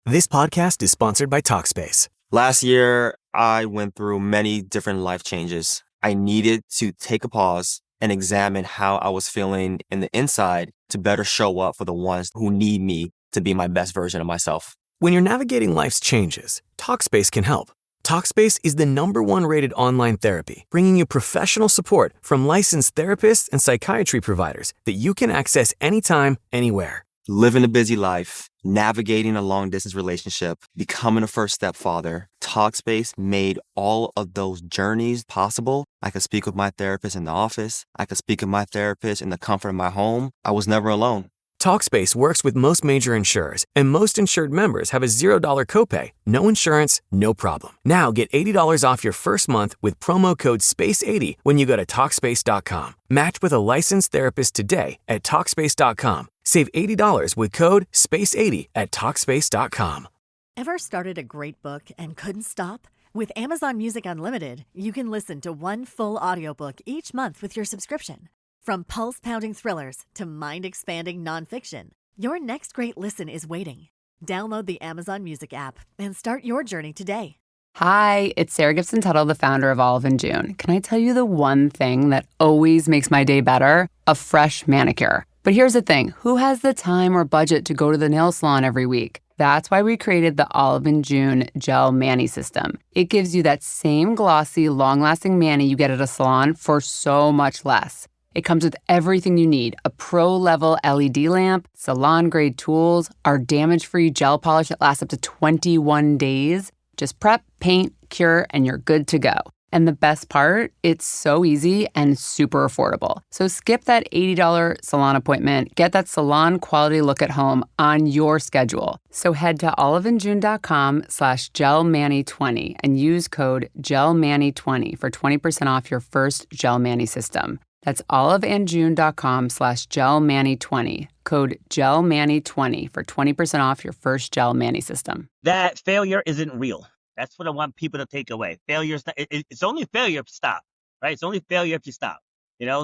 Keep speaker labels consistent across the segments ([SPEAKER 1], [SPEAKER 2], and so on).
[SPEAKER 1] This podcast is sponsored by Talkspace.
[SPEAKER 2] Last year, I went through many different life changes. I needed to take a pause and examine how I was feeling in the inside to better show up for the ones who need me to be my best version of myself.
[SPEAKER 1] When you're navigating life's changes, Talkspace can help. Talkspace is the #1 rated online therapy, bringing you professional support from licensed therapists and psychiatry providers that you can access anytime, anywhere.
[SPEAKER 2] Living a busy life, navigating a long-distance relationship, becoming a first-step father, Talkspace made all of those journeys possible. I could speak with my therapist in the office. I could speak with my therapist in the comfort of my home. I was never alone.
[SPEAKER 1] Talkspace works with most major insurers, and most insured members have a $0 copay. No insurance, no problem. Now get $80 off your first month with promo code SPACE80 when you go to Talkspace.com. Match with a licensed therapist today at Talkspace.com. Save $80 with code SPACE80 at Talkspace.com.
[SPEAKER 3] Ever started a great book and couldn't stop? With Amazon Music Unlimited, you can listen to one full audiobook each month with your subscription. From pulse-pounding thrillers to mind-expanding nonfiction, your next great listen is waiting. Download the Amazon Music app and start your journey today.
[SPEAKER 4] Hi, it's Sarah Gibson-Tuttle, the founder of Olive & June. Can I tell you the one thing that always makes my day better? A fresh manicure. But here's the thing, who has the time or budget to go to the nail salon every week? That's why we created the Olive & June Gel Mani System. It gives you that same glossy, long-lasting mani you get at a salon for so much less. It comes with everything you need, a pro-level LED lamp, salon-grade tools, our damage-free gel polish that lasts up to 21 days. Just prep, paint, cure, and you're good to go. And the best part, it's so easy and super affordable. So skip that $80 salon appointment. Get that salon quality look at home on your schedule. So head to oliveandjune.com/gelmani20 and use code GELMANI20 for 20% off your first Gel Mani system. That's oliveandjune.com/gelmani20. Code GELMANI20 for 20% off your first Gel Mani system.
[SPEAKER 5] That failure isn't real. That's what I want people to take away. Failure is not, it's only failure if you stop, right? It's only failure if you stop,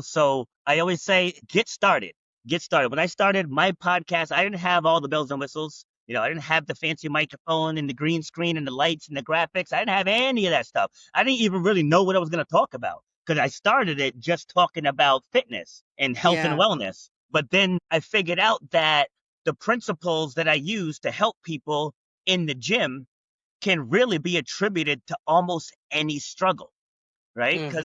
[SPEAKER 5] So I always say, get started. Get started. When I started my podcast, I didn't have all the bells and whistles. I didn't have the fancy microphone and the green screen and the lights and the graphics. I didn't have any of that stuff. I didn't even really know what I was going to talk about because I started it just talking about fitness and health and wellness. But then I figured out that the principles that I use to help people in the gym can really be attributed to almost any struggle, right? Because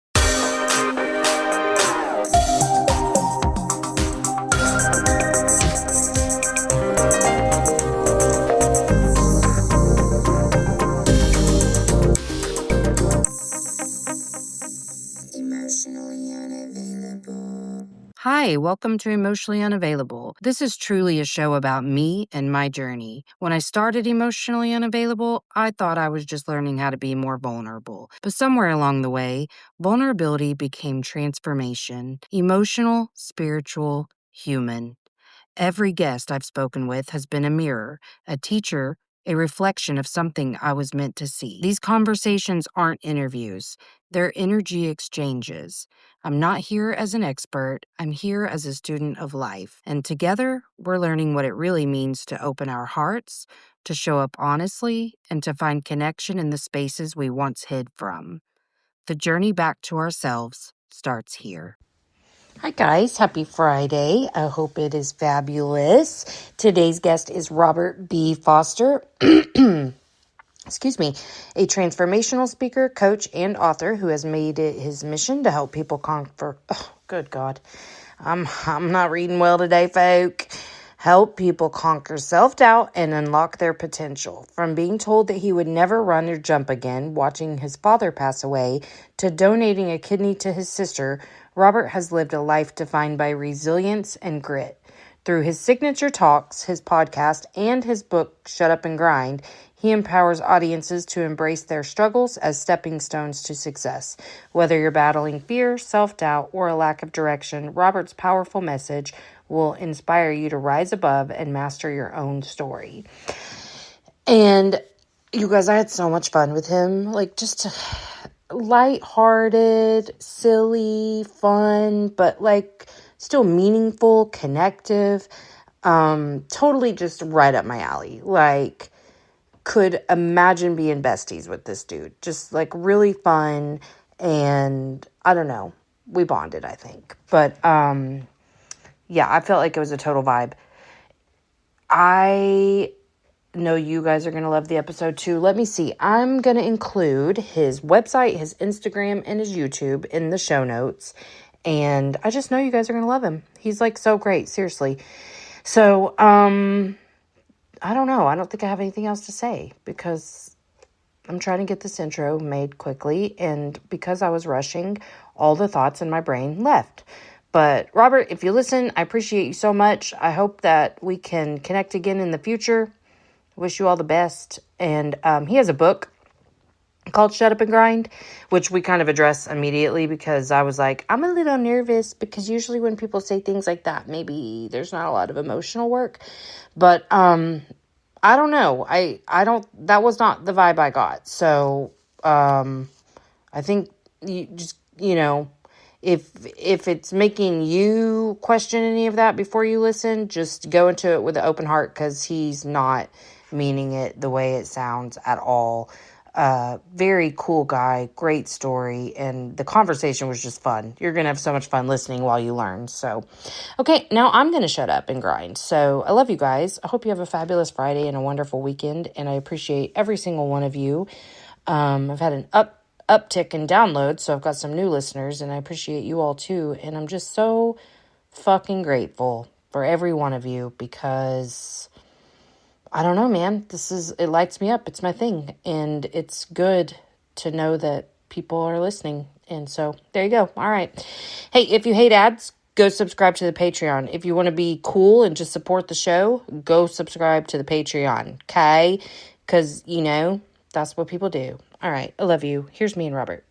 [SPEAKER 6] Emotionally unavailable.
[SPEAKER 7] Hi, welcome to Emotionally Unavailable. This is truly a show about me and my journey. When I started Emotionally Unavailable, I thought I was just learning how to be more vulnerable. But somewhere along the way, vulnerability became transformation. Emotional, spiritual, human. Every guest I've spoken with has been a mirror, a teacher, a reflection of something I was meant to see. These conversations aren't interviews, they're energy exchanges. I'm not here as an expert, I'm here as a student of life. And together, we're learning what it really means to open our hearts, to show up honestly, and to find connection in the spaces we once hid from. The journey back to ourselves starts here. Hi guys, happy Friday. I hope it is fabulous. Today's guest is Robert B. Foster, excuse me, a transformational speaker, coach, and author who has made it his mission to help people conquer, good God, I'm not reading well today, folk. Help people conquer self-doubt and unlock their potential. From being told that he would never run or jump again, watching his father pass away, to donating a kidney to his sister, Robert has lived a life defined by resilience and grit. Through his signature talks, his podcast, and his book, Shut Up and Grind, he empowers audiences to embrace their struggles as stepping stones to success. Whether you're battling fear, self-doubt, or a lack of direction, Robert's powerful message will inspire you to rise above and master your own story. And you guys, I had so much fun with him. Just lighthearted, silly, fun, but still meaningful, connective. Totally just right up my alley. could imagine being besties with this dude. Just like really fun, and I don't know, we bonded, I think. But yeah, I felt like it was a total vibe. I know you guys are going to love the episode too. Let me see. I'm going to include his website, his Instagram, and his YouTube in the show notes. And I just know you guys are going to love him. He's like so great, seriously. So, I don't know. I don't think I have anything else to say because I'm trying to get this intro made quickly. And because I was rushing, all the thoughts in my brain left. But Robert, if you listen, I appreciate you so much. I hope that we can connect again in the future. Wish you all the best. And he has a book called Shut Up and Grind, which we kind of address immediately because I was like, I'm a little nervous because usually when people say things like that, maybe there's not a lot of emotional work. But I don't know. That was not the vibe I got. So I think you just, if it's making you question any of that before you listen, just go into it with an open heart because he's not meaning it the way it sounds at all. Very cool guy, great story, and the conversation was just fun. You're going to have so much fun listening while you learn. So, okay, now I'm going to shut up and grind. So I love you guys. I hope you have a fabulous Friday and a wonderful weekend, and I appreciate every single one of you. I've had an uptick in downloads, so I've got some new listeners, and I appreciate you all too, and I'm just so fucking grateful for every one of you because I don't know, man. It lights me up. It's my thing. And it's good to know that people are listening. And so there you go. All right. Hey, if you hate ads, go subscribe to the Patreon. If you want to be cool and just support the show, go subscribe to the Patreon. Okay? Because, that's what people do. All right. I love you. Here's me and Robert.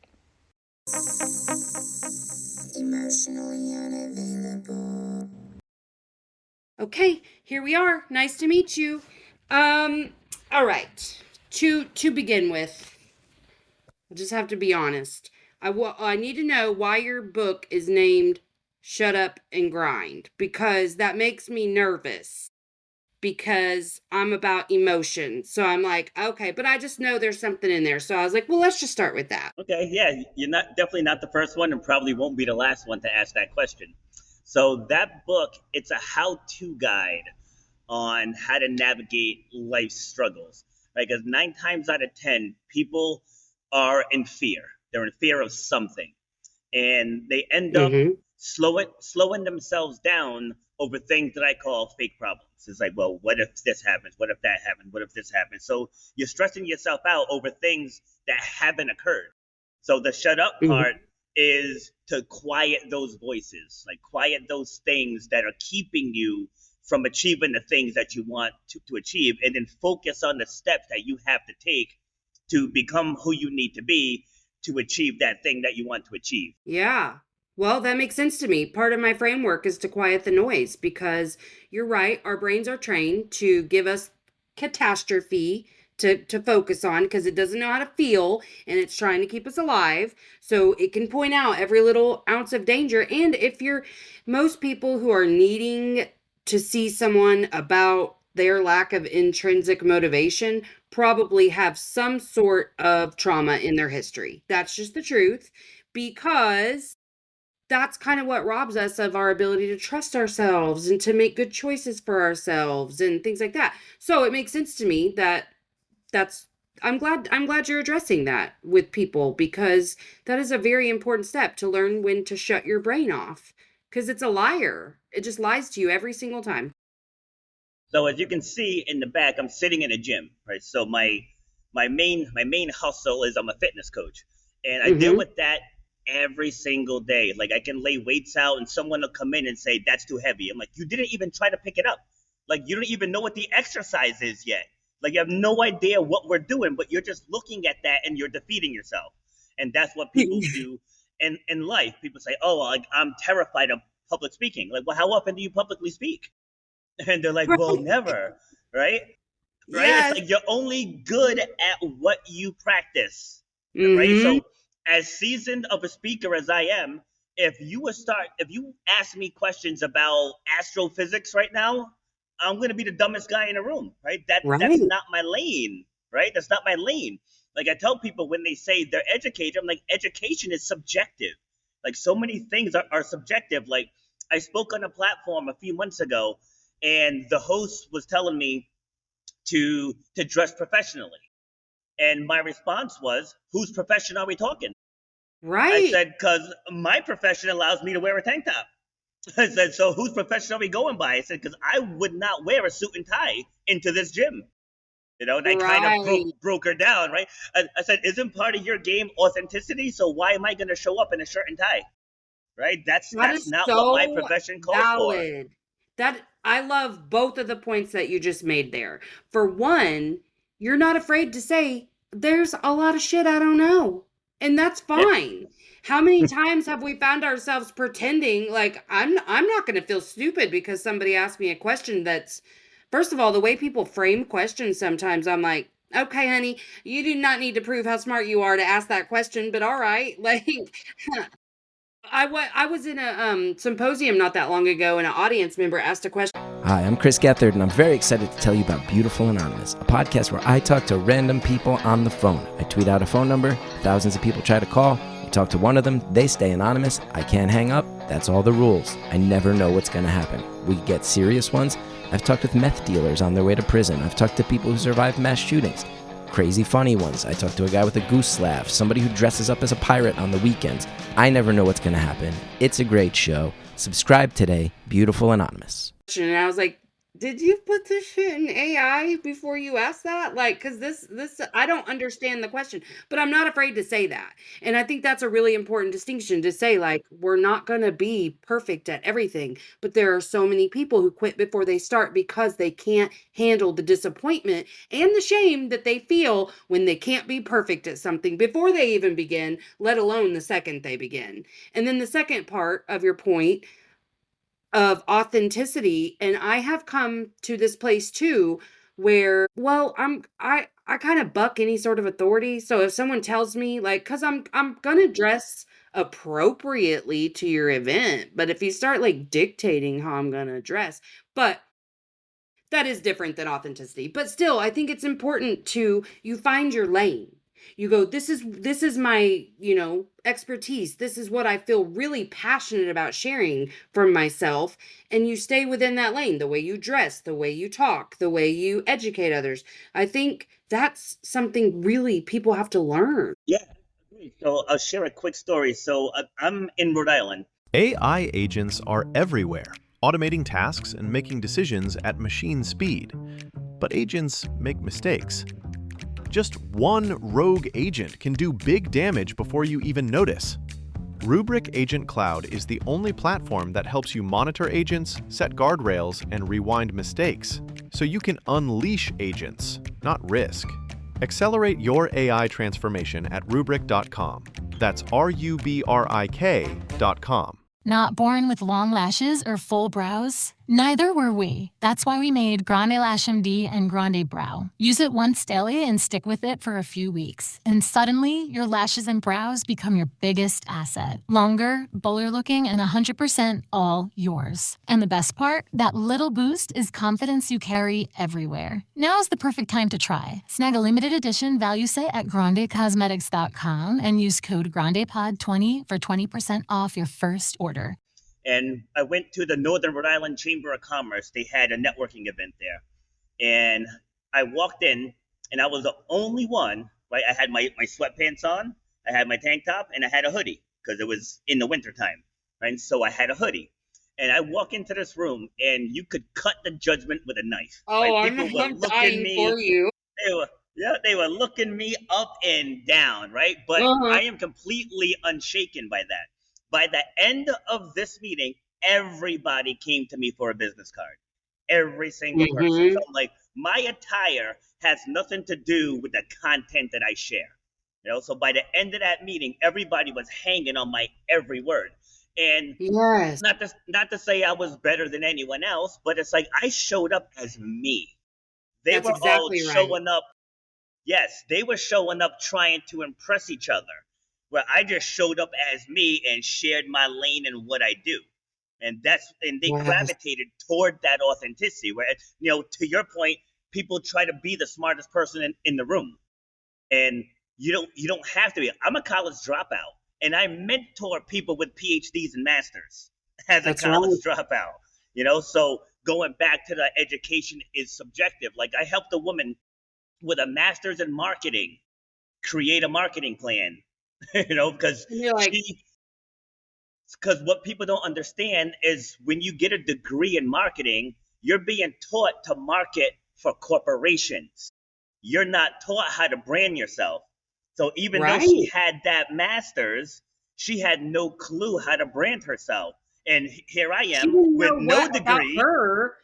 [SPEAKER 6] Emotionally unavailable.
[SPEAKER 7] Okay, here we are. Nice to meet you. All right. To begin with, I just have to be honest. I need to know why your book is named Shut Up and Grind, because that makes me nervous because I'm about emotion. So I'm like, okay, but I just know there's something in there. So I was like, well, let's just start with that.
[SPEAKER 5] Okay, yeah, you're definitely not the first one and probably won't be the last one to ask that question. So that book, it's a how-to guide on how to navigate life's struggles. Right? Because 9 times out of 10, people are in fear. They're in fear of something, and they end up
[SPEAKER 7] Mm-hmm.
[SPEAKER 5] slowing themselves down over things that I call fake problems. It's like, well, what if this happens? What if that happens? What if this happens? So you're stressing yourself out over things that haven't occurred. So the shut up
[SPEAKER 7] Mm-hmm.
[SPEAKER 5] part is to quiet those voices, like quiet those things that are keeping you from achieving the things that you want to achieve, and then focus on the steps that you have to take to become who you need to be to achieve that thing that you want to achieve.
[SPEAKER 7] Yeah. Well, that makes sense to me. Part of my framework is to quiet the noise because you're right. Our brains are trained to give us catastrophe to focus on because it doesn't know how to feel and it's trying to keep us alive. So it can point out every little ounce of danger. And if you're most people who are needing to see someone about their lack of intrinsic motivation probably have some sort of trauma in their history. That's just the truth because that's kind of what robs us of our ability to trust ourselves and to make good choices for ourselves and things like that. So it makes sense to me that that's I'm glad you're addressing that with people because that is a very important step to learn when to shut your brain off because it's a liar. It just lies to you every single time.
[SPEAKER 5] So as you can see in the back, I'm sitting in a gym, right? So my main hustle is I'm a fitness coach, and I deal
[SPEAKER 7] Mhm.
[SPEAKER 5] with that every single day. Like I can lay weights out, and someone will come in and say that's too heavy. I'm like, you didn't even try to pick it up. Like you don't even know what the exercise is yet. Like you have no idea what we're doing, but you're just looking at that and you're defeating yourself. And that's what people do in life. People say, oh, like I'm terrified of public speaking. Like, well, how often do you publicly speak? And they're like, well, never, right? Right? It's
[SPEAKER 7] Yes.
[SPEAKER 5] like you're only good at what you practice, right?
[SPEAKER 7] Mhm.
[SPEAKER 5] So, as seasoned of a speaker as I am, if you ask me questions about astrophysics right now, I'm gonna be the dumbest guy in the room, right? That's
[SPEAKER 7] Right.
[SPEAKER 5] not my lane, right? That's not my lane. Like I tell people when they say they're educated, I'm like, education is subjective. Like so many things are subjective. Like I spoke on a platform a few months ago, and the host was telling me to dress professionally. And my response was, whose profession are we talking? I
[SPEAKER 7] Right.
[SPEAKER 5] said, because my profession allows me to wear a tank top. I said, so whose profession are we going by? I said, because I would not wear a suit and tie into this gym. And I kind of
[SPEAKER 7] Right.
[SPEAKER 5] broke her down, right? I said, isn't part of your game authenticity? So why am I going to show up in a shirt and tie, right? That's
[SPEAKER 7] That
[SPEAKER 5] that's
[SPEAKER 7] is
[SPEAKER 5] not what my
[SPEAKER 7] so
[SPEAKER 5] profession calls for.
[SPEAKER 7] valid. That I love both of the points that you just made there. For one, you're not afraid to say there's a lot of shit I don't know. And that's
[SPEAKER 5] Yeah,
[SPEAKER 7] fine. How many times have we found ourselves pretending like I'm not going to feel stupid because somebody asked me a question that's first of all, the way people frame questions sometimes I'm like, "Okay, honey, you do not need to prove how smart you are to ask that question, but all right." Like I was in a symposium not that long ago, and an audience member asked a question.
[SPEAKER 8] Hi, I'm Chris Gethard, and I'm very excited to tell you about Beautiful Anonymous, a podcast where I talk to random people on the phone. I tweet out a phone number, thousands of people try to call. We talk to one of them, they stay anonymous, I can't hang up, that's all the rules. I never know what's going to happen. We get serious ones. I've talked with meth dealers on their way to prison. I've talked to people who survived mass shootings. Crazy funny ones. I talked to a guy with a goose laugh, somebody who dresses up as a pirate on the weekends. I never know what's going to happen. It's a great show. Subscribe today, Beautiful Anonymous.
[SPEAKER 7] And I was like, did you put this shit in AI before you asked that? Like, because this, I don't understand the question, but I'm not afraid to say that. And I think that's a really important distinction to say, like, we're not going to be perfect at everything, but there are so many people who quit before they start because they can't handle the disappointment and the shame that they feel when they can't be perfect at something before they even begin, let alone the second they begin. And then the second part of your point of authenticity, and I have come to this place too where well I kind of buck any sort of authority. So if someone tells me like cuz I'm going to dress appropriately to your event, but if you start like dictating how I'm going to dress, but that is different than authenticity. But still, I think it's important to you find your lane. You go, this is my, expertise. This is what I feel really passionate about sharing from myself. And you stay within that lane, the way you dress, the way you talk, the way you educate others. I think that's something really people have to learn.
[SPEAKER 5] yeah. So I'll share a quick story. So I'm in Rhode Island.
[SPEAKER 9] AI agents are everywhere, automating tasks and making decisions at machine speed. But agents make mistakes. Just one rogue agent can do big damage before you even notice. Rubrik Agent Cloud is the only platform that helps you monitor agents, set guardrails, and rewind mistakes, so you can unleash agents, not risk. Accelerate your AI transformation at Rubrik.com. That's RUBRIK.com.
[SPEAKER 10] Not born with long lashes or full brows? Neither were we. That's why we made Grande Lash MD and Grande Brow. Use it once daily and stick with it for a few weeks. And suddenly, your lashes and brows become your biggest asset. Longer, bolder looking, and 100% all yours. And the best part? That little boost is confidence you carry everywhere. Now's the perfect time to try. Snag a limited edition value set at grandecosmetics.com and use code GrandePod20 for 20% off your first order.
[SPEAKER 5] And I went to the Northern Rhode Island Chamber of Commerce. They had a networking event there. And I walked in, and I was the only one, right? I had my sweatpants on, I had my tank top, and I had a hoodie because it was in the wintertime, right? So I had a hoodie. And I walk into this room, and you could cut the judgment with a knife.
[SPEAKER 7] Oh,
[SPEAKER 5] right?
[SPEAKER 7] I'm dying for you.
[SPEAKER 5] They were looking me up and down, right? But I am completely unshaken by that. By the end of this meeting, everybody came to me for a business card. Every single person. So I'm like, my attire has nothing to do with the content that I share. So by the end of that meeting, everybody was hanging on my every word. And
[SPEAKER 7] Yes.
[SPEAKER 5] not to say I was better than anyone else, but it's like I showed up as me. They
[SPEAKER 7] That's
[SPEAKER 5] were
[SPEAKER 7] exactly
[SPEAKER 5] all
[SPEAKER 7] right.
[SPEAKER 5] showing up. Yes, they were showing up trying to impress each other. Where I just showed up as me and shared my lane and what I do. And they
[SPEAKER 7] Yes.
[SPEAKER 5] gravitated toward that authenticity where, to your point, people try to be the smartest person in the room, and you don't have to be. I'm a college dropout, and I mentor people with PhDs and masters as a
[SPEAKER 7] That's right.
[SPEAKER 5] college dropout. So going back to the education is subjective. Like, I helped a woman with a master's in marketing create a marketing plan. Because
[SPEAKER 7] And you're like,
[SPEAKER 5] what people don't understand is when you get a degree in marketing, you're being taught to market for corporations. You're not taught how to brand yourself. So even though she
[SPEAKER 7] right.
[SPEAKER 5] had that master's, she had no clue how to brand herself. And here I
[SPEAKER 7] She
[SPEAKER 5] am
[SPEAKER 7] didn't
[SPEAKER 5] with
[SPEAKER 7] know
[SPEAKER 5] no
[SPEAKER 7] what about
[SPEAKER 5] degree.
[SPEAKER 7] her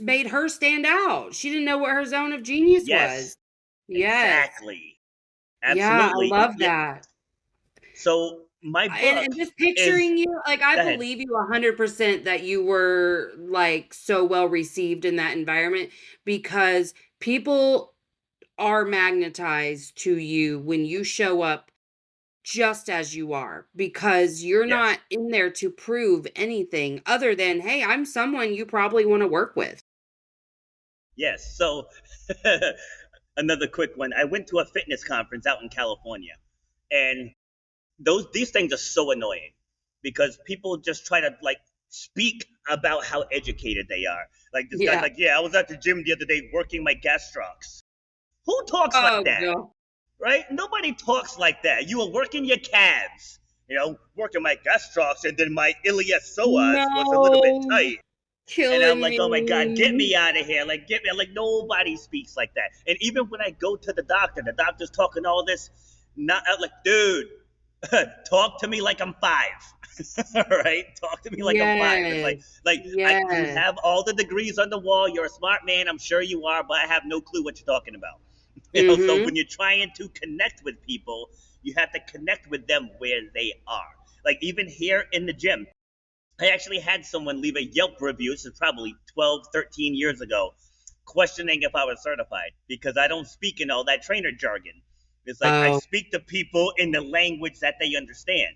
[SPEAKER 7] made her stand out. She didn't know what her zone of genius
[SPEAKER 5] Yes,
[SPEAKER 7] was. Yes.
[SPEAKER 5] exactly.
[SPEAKER 7] Yeah, I
[SPEAKER 5] Absolutely.
[SPEAKER 7] love
[SPEAKER 5] Yeah.
[SPEAKER 7] that.
[SPEAKER 5] So my book
[SPEAKER 7] And just
[SPEAKER 5] is,
[SPEAKER 7] picturing you, like, I
[SPEAKER 5] go ahead.
[SPEAKER 7] believe you 100% that you were like so well received in that environment because people are magnetized to you when you show up just as you are because you're
[SPEAKER 5] Yes.
[SPEAKER 7] not in there to prove anything other than, hey, I'm someone you probably want to work with.
[SPEAKER 5] Yes. So another quick one. I went to a fitness conference out in California, and these things are so annoying because people just try to like speak about how educated they are. Like, this guy's
[SPEAKER 7] Yeah.
[SPEAKER 5] like, "Yeah, I was at the gym the other day working my gastrocs." Who talks like
[SPEAKER 7] Oh,
[SPEAKER 5] that?
[SPEAKER 7] God.
[SPEAKER 5] Right? Nobody talks like that. You were working your calves, working my gastrocs, and then my iliopsoas was a little bit
[SPEAKER 7] No.
[SPEAKER 5] tight. And I'm
[SPEAKER 7] Killing
[SPEAKER 5] like, oh my God, get
[SPEAKER 7] me.
[SPEAKER 5] me out of here. Like, get me. Like, nobody speaks like that. And even when I go to the doctor's talking all this. Not like, dude, talk to me like I'm 5. Right? Talk to me like I'm 5. It's
[SPEAKER 7] Yes.
[SPEAKER 5] you
[SPEAKER 7] Yes.
[SPEAKER 5] have all the degrees on the wall. You're a smart man. I'm sure you are, but I have no clue what you're talking about. So
[SPEAKER 7] Mm-hmm.
[SPEAKER 5] when you're trying to connect with people, you have to connect with them where they are. Like, even here in the gym, I actually had someone leave a Yelp review. This is probably 12, 13 years ago, questioning if I was certified because I don't speak in all that trainer jargon. It's like I
[SPEAKER 7] Oh,
[SPEAKER 5] speak to people in the language that they understand.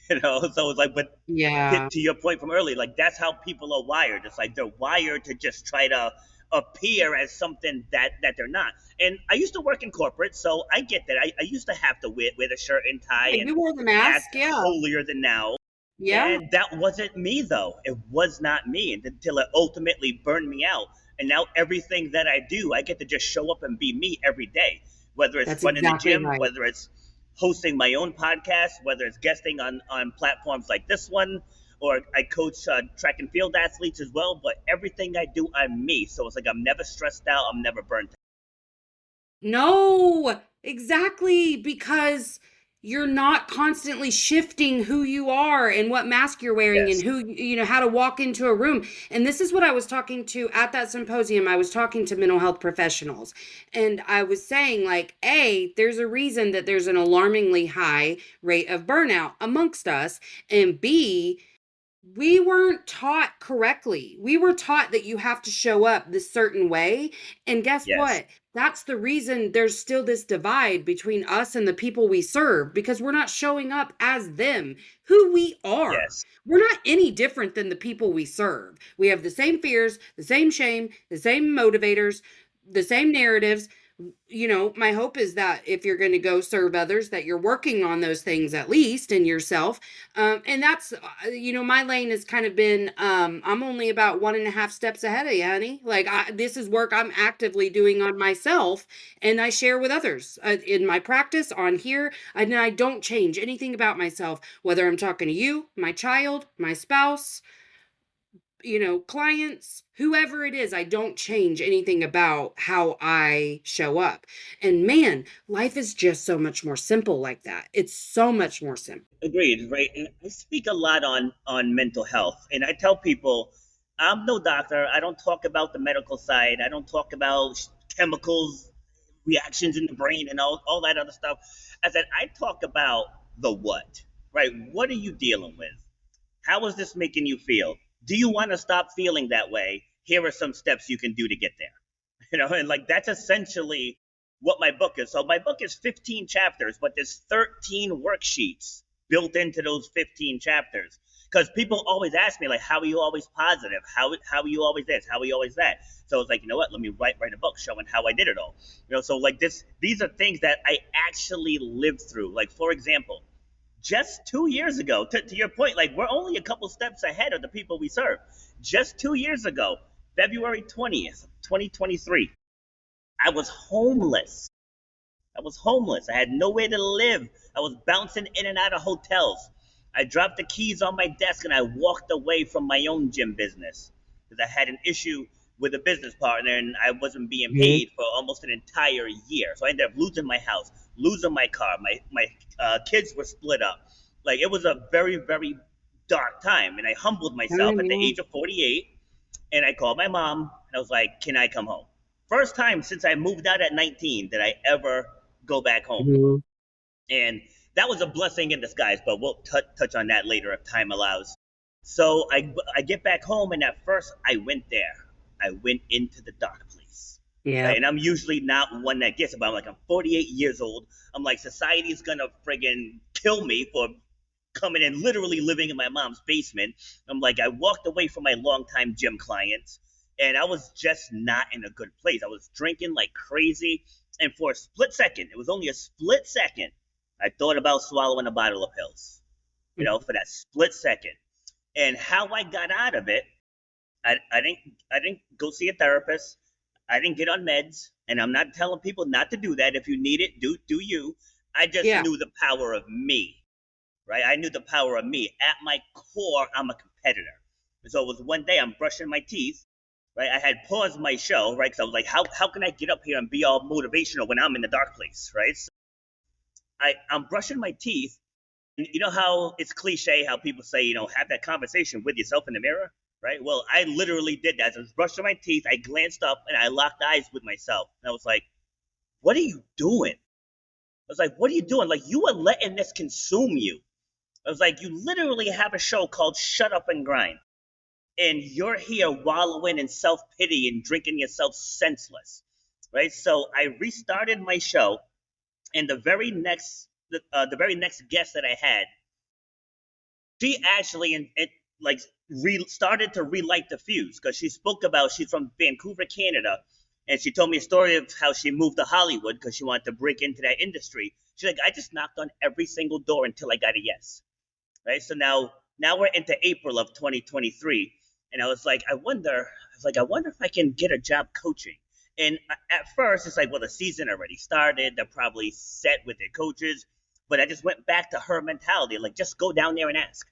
[SPEAKER 5] So it's like, but
[SPEAKER 7] yeah.
[SPEAKER 5] to your point from earlier, like, that's how people are wired. It's like they're wired to just try to appear as something that they're not. And I used to work in corporate, so I get that. I used to have to wear the shirt and tie
[SPEAKER 7] Yeah,
[SPEAKER 5] and
[SPEAKER 7] you wore the mask.
[SPEAKER 5] act
[SPEAKER 7] Yeah.
[SPEAKER 5] holier than now.
[SPEAKER 7] Yeah.
[SPEAKER 5] And that wasn't me, though. It was not me until it ultimately burned me out. And now everything that I do, I get to just show up and be me every day, whether it's
[SPEAKER 7] That's
[SPEAKER 5] running the
[SPEAKER 7] exactly
[SPEAKER 5] gym,
[SPEAKER 7] right.
[SPEAKER 5] whether it's hosting my own podcast, whether it's guesting on platforms like this one, or I coach track and field athletes as well. But everything I do, I'm me. So it's like I'm never stressed out. I'm never burnt out.
[SPEAKER 7] No, exactly, because you're not constantly shifting who you are and what mask you're wearing and
[SPEAKER 5] Yes.
[SPEAKER 7] who, how to walk into a room. And this is what I was talking to at that symposium. I was talking to mental health professionals, and I was saying, like, A, there's a reason that there's an alarmingly high rate of burnout amongst us, and B, we weren't taught correctly. We were taught that you have to show up this certain way. And guess
[SPEAKER 5] Yes.
[SPEAKER 7] what? That's the reason there's still this divide between us and the people we serve because we're not showing up as them, who we are.
[SPEAKER 5] Yes.
[SPEAKER 7] We're not any different than the people we serve. We have the same fears, the same shame, the same motivators, the same narratives. My hope is that if you're going to go serve others, that you're working on those things at least in yourself. And that's, my lane has kind of been, I'm only about 1.5 steps ahead of you, honey. Like, this is work I'm actively doing on myself and I share with others in my practice on here. And I don't change anything about myself, whether I'm talking to you, my child, my spouse, clients, whoever it is, I don't change anything about how I show up. And man, life is just so much more simple like that. It's so much more simple.
[SPEAKER 5] Agreed, right? And I speak a lot on mental health, and I tell people I'm no doctor. I don't talk about the medical side. I don't talk about chemicals, reactions in the brain, and all that other stuff. I said I talk about the what, right? What are you dealing with? How is this making you feel? Do you want to stop feeling that way? Here are some steps you can do to get there. And like, that's essentially what my book is. So my book is 15 chapters, but there's 13 worksheets built into those 15 chapters because people always ask me, like, how are you always positive? How are you always this? How are you always that? So it's like, you know what? Let me write a book showing how I did it all. So like these are things that I actually lived through. Like, for example, just 2 years ago, to your point, like, we're only a couple steps ahead of the people we serve. Just 2 years ago, February 20th, 2023, I was homeless. I had nowhere to live. I was bouncing in and out of hotels. I dropped the keys on my desk and I walked away from my own gym business because I had an issue with a business partner and I wasn't being paid for almost an entire year. So I ended up losing my house, losing my car. My kids were split up. Like, it was a very, very dark time. And I humbled myself at the age of 48. And I called my mom and I was like, can I come home? First time since I moved out at 19 that I ever go back home. And that was a blessing in disguise, but we'll touch on that later if time allows. So I get back home, and at first I went there. I went into the dark place.
[SPEAKER 11] Yeah.
[SPEAKER 5] Right? And I'm usually not one that gets about, like, I'm 48 years old. I'm like, society's gonna friggin' kill me for coming and literally living in my mom's basement. I'm like, I walked away from my longtime gym clients, and I was just not in a good place. I was drinking like crazy. And for a split second, it was only a split second, I thought about swallowing a bottle of pills, for that split second. And how I got out of it, I didn't go see a therapist. I didn't get on meds, and I'm not telling people not to do that. If you need it, do you. I just knew the power of me, right? I knew the power of me. At my core, I'm a competitor. And so it was one day I'm brushing my teeth, right? I had paused my show, right? Because I was like, how can I get up here and be all motivational when I'm in the dark place, right? So I'm brushing my teeth. And you know how it's cliche how people say, have that conversation with yourself in the mirror, right? Well, I literally did that. As I was brushing my teeth, I glanced up and I locked eyes with myself. And I was like, what are you doing? I was like, what are you doing? Like, you are letting this consume you. I was like, you literally have a show called Shut Up and Grind. And you're here wallowing in self-pity and drinking yourself senseless, right? So I restarted my show. And the very next guest that I had, she actually started to relight the fuse, because she spoke about, she's from Vancouver, Canada, and she told me a story of how she moved to Hollywood because she wanted to break into that industry. She's like, I just knocked on every single door until I got a yes, right? So now we're into April of 2023, and I was like, I wonder if I can get a job coaching. And at first, it's like, well, the season already started. They're probably set with their coaches. But I just went back to her mentality, like, just go down there and ask.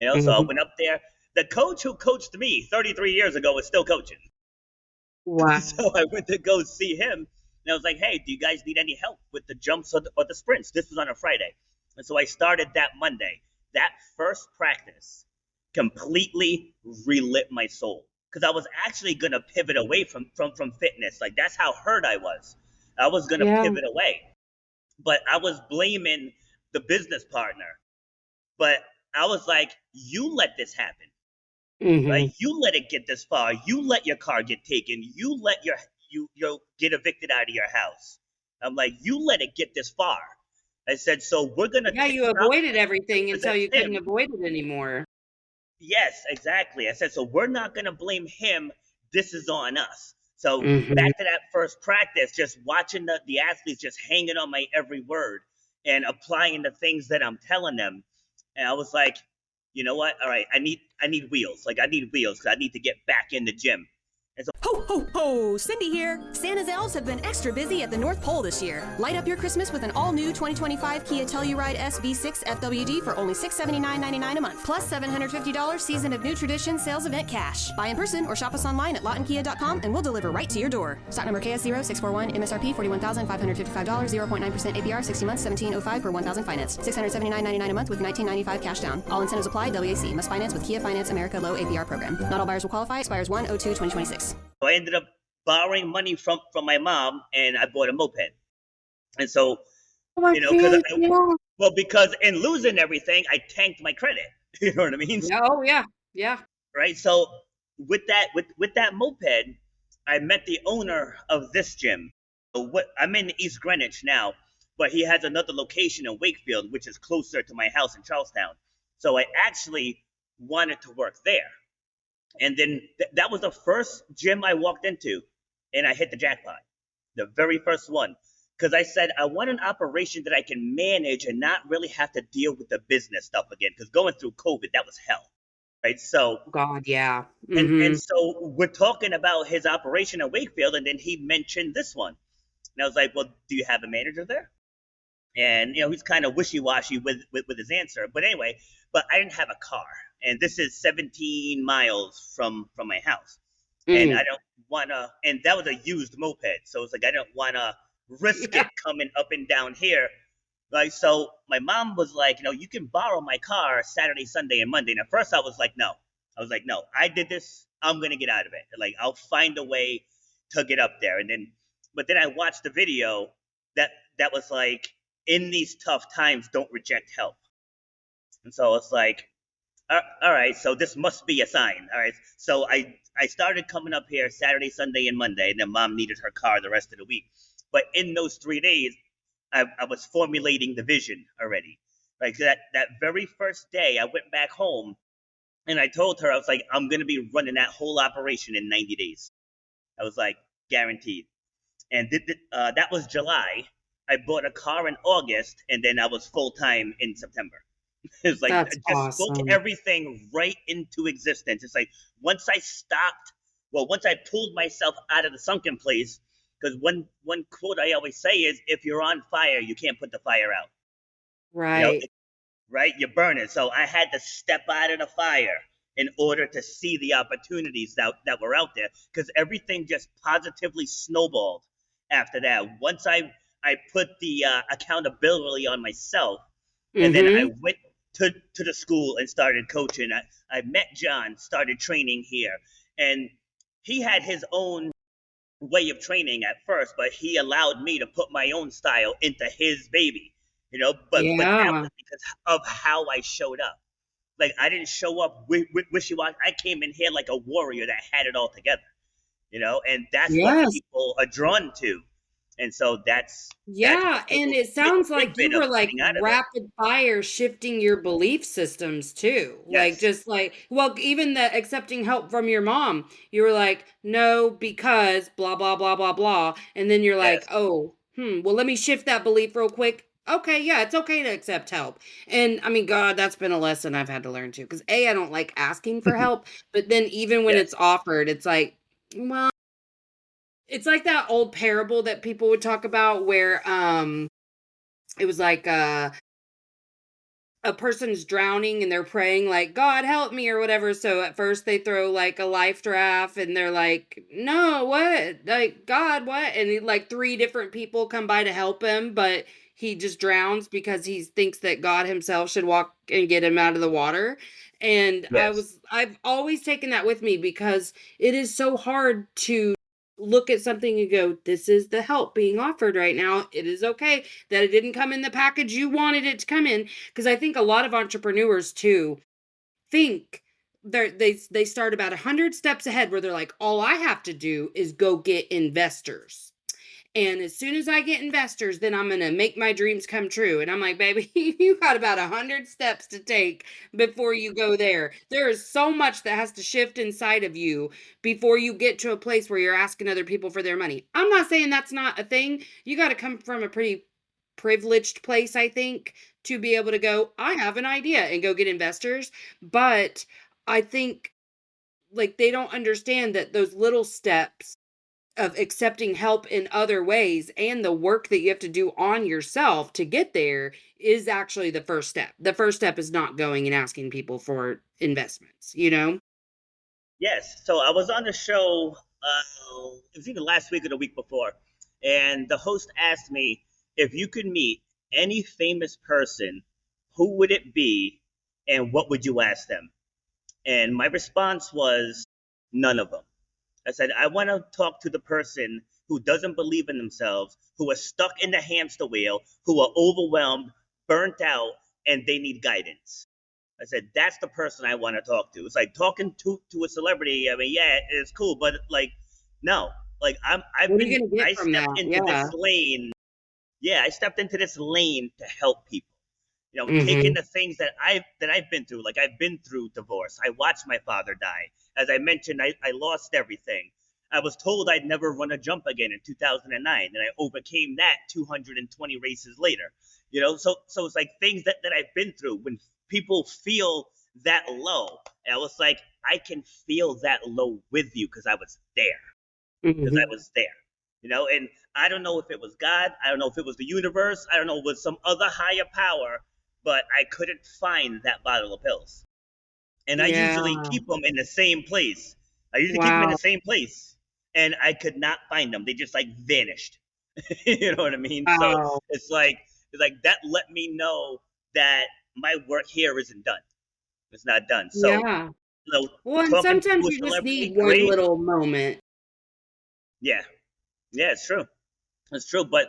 [SPEAKER 5] So I went up there. The coach who coached me 33 years ago was still coaching.
[SPEAKER 11] Wow.
[SPEAKER 5] So I went to go see him. And I was like, hey, do you guys need any help with the jumps or the sprints? This was on a Friday. And so I started that Monday. That first practice completely relit my soul. Because I was actually going to pivot away from fitness. Like, that's how hurt I was. I was going to pivot away. But I was blaming the business partner. But I was like, you let this happen. Right? You let it get this far. You let your car get taken. You let you get evicted out of your house. I'm like, you let it get this far. I said, so we're going to...
[SPEAKER 11] Yeah, you avoided everything until you couldn't avoid it anymore.
[SPEAKER 5] Yes, exactly. I said, so we're not going to blame him. This is on us. So back to that first practice, just watching the athletes just hanging on my every word and applying the things that I'm telling them. And I was like, you know what? All right, I need wheels. Like, I need wheels because I need to get back in the gym. And so,
[SPEAKER 12] Ho, ho, ho! Cindy here! Santa's elves have been extra busy at the North Pole this year. Light up your Christmas with an all-new 2025 Kia Telluride SV6 FWD for only $679.99 a month, plus $750 Season of New Tradition sales event cash. Buy in person or shop us online at lawtonkia.com and we'll deliver right to your door. Stock number KS0641, MSRP $41,555, 0.9% APR, 60 months, $17.05 per 1,000 finance, $679.99 a month with $19.95 cash down. All incentives apply. WAC must finance with Kia Finance America Low APR program. Not all buyers will qualify. Expires 1/02/2026.
[SPEAKER 5] So I ended up borrowing money from my mom, and I bought a moped. And so, because in losing everything, I tanked my credit. You know what I mean?
[SPEAKER 11] Oh yeah.
[SPEAKER 5] Right. So with that moped, I met the owner of this gym. I'm in East Greenwich now, but he has another location in Wakefield, which is closer to my house in Charlestown. So I actually wanted to work there. And then that was the first gym I walked into, and I hit the jackpot, the very first one. Because I said, I want an operation that I can manage and not really have to deal with the business stuff again. Because going through COVID, that was hell, right? So,
[SPEAKER 11] God, yeah.
[SPEAKER 5] and so we're talking about his operation in Wakefield, and then he mentioned this one. And I was like, well, do you have a manager there? And he's kind of wishy-washy with his answer. But anyway, but I didn't have a car, and this is 17 miles from my house, and I don't want to. And that was a used moped, so it's like I don't want to risk it coming up and down here. Like, so my mom was like, you can borrow my car Saturday, Sunday, and Monday. And at first I was like, no. I did this. I'm gonna get out of it. Like, I'll find a way to get up there. But then I watched the video that was like, in these tough times, don't reject help. And so it's like, all right, so this must be a sign. All right. So I started coming up here Saturday, Sunday, and Monday, and then mom needed her car the rest of the week. But in those 3 days, I was formulating the vision already. Like that very first day, I went back home and I told her, I was like, I'm going to be running that whole operation in 90 days. I was like, guaranteed. And that was July. I bought a car in August, and then I was full-time in September. It's like,
[SPEAKER 11] That's
[SPEAKER 5] I just
[SPEAKER 11] awesome.
[SPEAKER 5] spoke everything right into existence. It's like, once I pulled myself out of the sunken place, because one quote I always say is, if you're on fire, you can't put the fire out.
[SPEAKER 11] Right.
[SPEAKER 5] Right? You burn it. So I had to step out of the fire in order to see the opportunities that were out there, because everything just positively snowballed after that. Once I put the accountability on myself, and then I went to the school and started coaching. I met John, started training here, and he had his own way of training at first, but he allowed me to put my own style into his baby, but that was because of how I showed up. Like, I didn't show up wishy-washy. I came in here like a warrior that had it all together, and that's what people are drawn to. And so that's
[SPEAKER 11] And
[SPEAKER 5] a
[SPEAKER 11] it sounds like
[SPEAKER 5] bit
[SPEAKER 11] you
[SPEAKER 5] of
[SPEAKER 11] were like
[SPEAKER 5] coming out of it.
[SPEAKER 11] rapid fire shifting your belief systems too. Like,
[SPEAKER 5] Yes.
[SPEAKER 11] just like, well, even the accepting help from your mom, you were like, no, because blah, blah, blah, blah, blah. And then you're like,
[SPEAKER 5] Yes.
[SPEAKER 11] oh, well, let me shift that belief real quick. Okay, yeah, it's okay to accept help. And I mean, God, that's been a lesson I've had to learn too. Because I don't like asking for help, but then even when
[SPEAKER 5] Yes.
[SPEAKER 11] it's offered, it's like, well, it's like that old parable that people would talk about where it was like a person's drowning and they're praying like, God help me or whatever. So at first they throw like a life draft and they're like, no, what? Like, God, what? And like 3 different people come by to help him, but he just drowns because he thinks that God himself should walk and get him out of the water. And
[SPEAKER 5] Yes.
[SPEAKER 11] I've always taken that with me because it is so hard to look at something and go, this is the help being offered right now. It is okay that it didn't come in the package you wanted it to come in. Because I think a lot of entrepreneurs too think they start about 100 steps ahead where they're like, all I have to do is go get investors. And as soon as I get investors, then I'm going to make my dreams come true. And I'm like, baby, you got about 100 steps to take before you go there. There is so much that has to shift inside of you before you get to a place where you're asking other people for their money. I'm not saying that's not a thing. You got to come from a pretty privileged place, I think, to be able to go, I have an idea and go get investors. But I think like they don't understand that those little steps of accepting help in other ways and the work that you have to do on yourself to get there is actually the first step. The first step is not going and asking people for investments, you know?
[SPEAKER 5] Yes. So I was on the show, it was either last week or the week before, and the host asked me, if you could meet any famous person, who would it be and what would you ask them? And my response was, none of them. I said, I want to talk to the person who doesn't believe in themselves, who are stuck in the hamster wheel, who are overwhelmed, burnt out, and they need guidance. I said, that's the person I want to talk to. It's like talking to a celebrity. I mean, yeah, it's cool, but like, no, like
[SPEAKER 11] What are you going to
[SPEAKER 5] I
[SPEAKER 11] get from that?
[SPEAKER 5] stepped into this lane. Yeah, I stepped into this lane to help people. Taking the things that I've been through. Like, I've been through divorce. I watched my father die. As I mentioned, I lost everything. I was told I'd never run a jump again in 2009, and I overcame that 220 races later. So it's like things that I've been through. When people feel that low, I was like, I can feel that low with you because I was there. Because I was there. And I don't know if it was God. I don't know if it was the universe. I don't know if it was some other higher power, but I couldn't find that bottle of pills. And I usually keep them in the same place. Keep them in the same place. And I could not find them. They just like vanished. You know what I mean?
[SPEAKER 11] Wow.
[SPEAKER 5] So it's like that let me know that my work here isn't done. It's not done. So,
[SPEAKER 11] Yeah. Well, and
[SPEAKER 5] talking to
[SPEAKER 11] sometimes
[SPEAKER 5] a
[SPEAKER 11] you just
[SPEAKER 5] celebrity,
[SPEAKER 11] need one
[SPEAKER 5] great.
[SPEAKER 11] little moment.
[SPEAKER 5] Yeah, it's true. It's true. But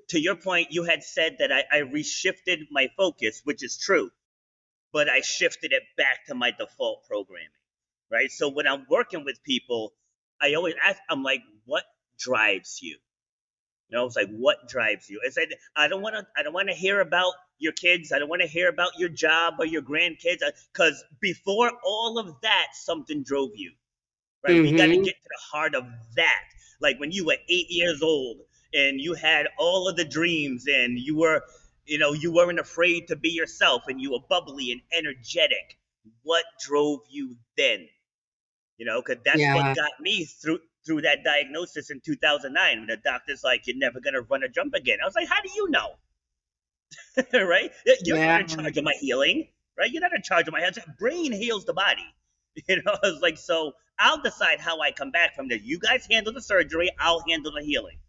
[SPEAKER 5] to your point, you had said that I reshifted my focus, which is true. But I shifted it back to my default programming, right? So when I'm working with people, I always ask, I'm like, what drives you? It's like, what drives you? I said, I don't want to hear about your kids. I don't want to hear about your job or your grandkids, because before all of that, something drove you, right? We got to get to the heart of that. Like when you were 8 years old and you had all of the dreams and you were, you weren't afraid to be yourself and you were bubbly and energetic. What drove you then? Because that's what got me through that diagnosis in 2009 when the doctor's like, you're never going to run a jump again. I was like, how do you know? Right? You're not in charge of my healing, right? You're not in charge of my health. Brain heals the body. I was like, so I'll decide how I come back from this. You guys handle the surgery. I'll handle the healing.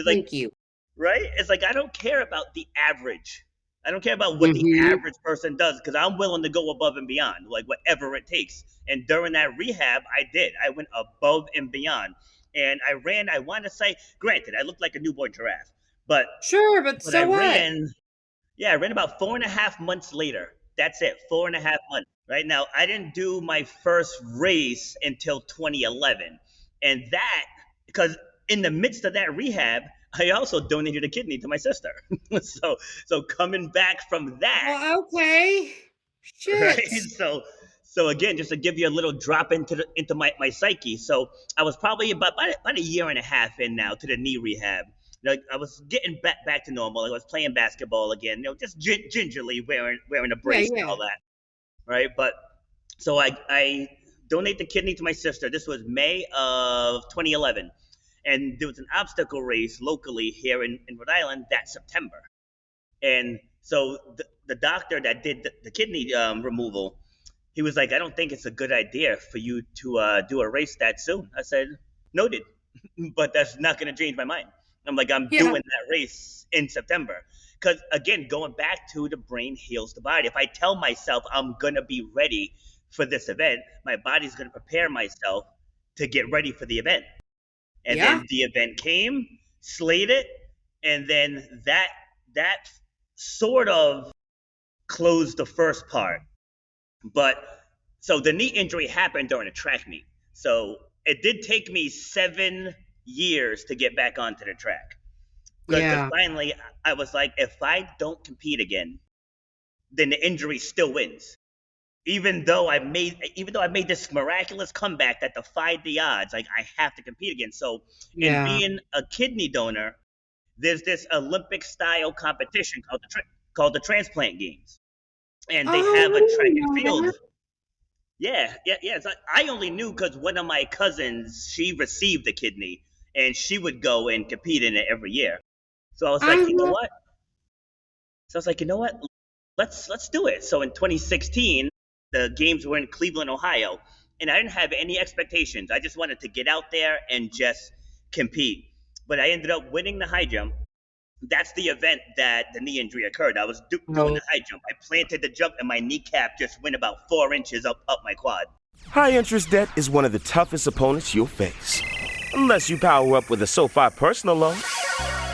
[SPEAKER 11] Thank you.
[SPEAKER 5] Right? It's like, I don't care about the average. I don't care about what the average person does, because I'm willing to go above and beyond, like whatever it takes. And during that rehab, I did. I went above and beyond. And I ran, I want to say, granted, I looked like a newborn giraffe. But
[SPEAKER 11] sure, but so
[SPEAKER 5] I
[SPEAKER 11] what?
[SPEAKER 5] I ran about 4.5 months later. That's it, 4.5 months. Right now, I didn't do my first race until 2011. And that, because in the midst of that rehab, I also donated a kidney to my sister. so coming back from that.
[SPEAKER 11] Well, okay. Shit.
[SPEAKER 5] Right? So again, just to give you a little drop into my psyche. So I was probably about a year and a half in now to the knee rehab. I was getting back to normal. I was playing basketball again, just gingerly wearing a brace and all that. Right? But so I donate the kidney to my sister. This was May of 2011. And there was an obstacle race locally here in Rhode Island that September. And so the doctor that did the kidney removal, he was like, I don't think it's a good idea for you to do a race that soon. I said, noted, but that's not going to change my mind. I'm like, I'm doing that race in September. Because again, going back to the brain heals the body. If I tell myself I'm going to be ready for this event, my body's going to prepare myself to get ready for the event. And then the event came, slayed it, and then that sort of closed the first part. But so the knee injury happened during a track meet. So it did take me 7 years to get back onto the track. Because finally I was like, if I don't compete again, then the injury still wins. Even though I made this miraculous comeback that defied the odds, like I have to compete again. So in being a kidney donor, there's this Olympic style competition called the transplant games. And they have a track and field. Yeah. So I only knew because one of my cousins, she received a kidney and she would go and compete in it every year. So I was like, you know what? Let's do it. So in 2016, the games were in Cleveland, Ohio, and I didn't have any expectations. I just wanted to get out there and just compete. But I ended up winning the high jump. That's the event that the knee injury occurred. I was doing the high jump. I planted the jump, and my kneecap just went about 4 inches up my quad.
[SPEAKER 13] High interest debt is one of the toughest opponents you'll face. Unless you power up with a SoFi personal loan.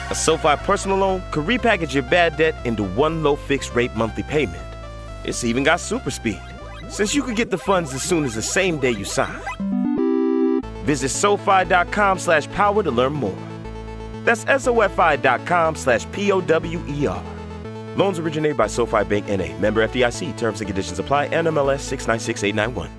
[SPEAKER 13] A SoFi personal loan could repackage your bad debt into one low fixed rate monthly payment. It's even got super speed, since you could get the funds as soon as the same day you sign. Visit SoFi.com/power to learn more. That's SOFI.com/POWER. Loans originated by SoFi Bank N.A. Member FDIC. Terms and conditions apply. NMLS 696891.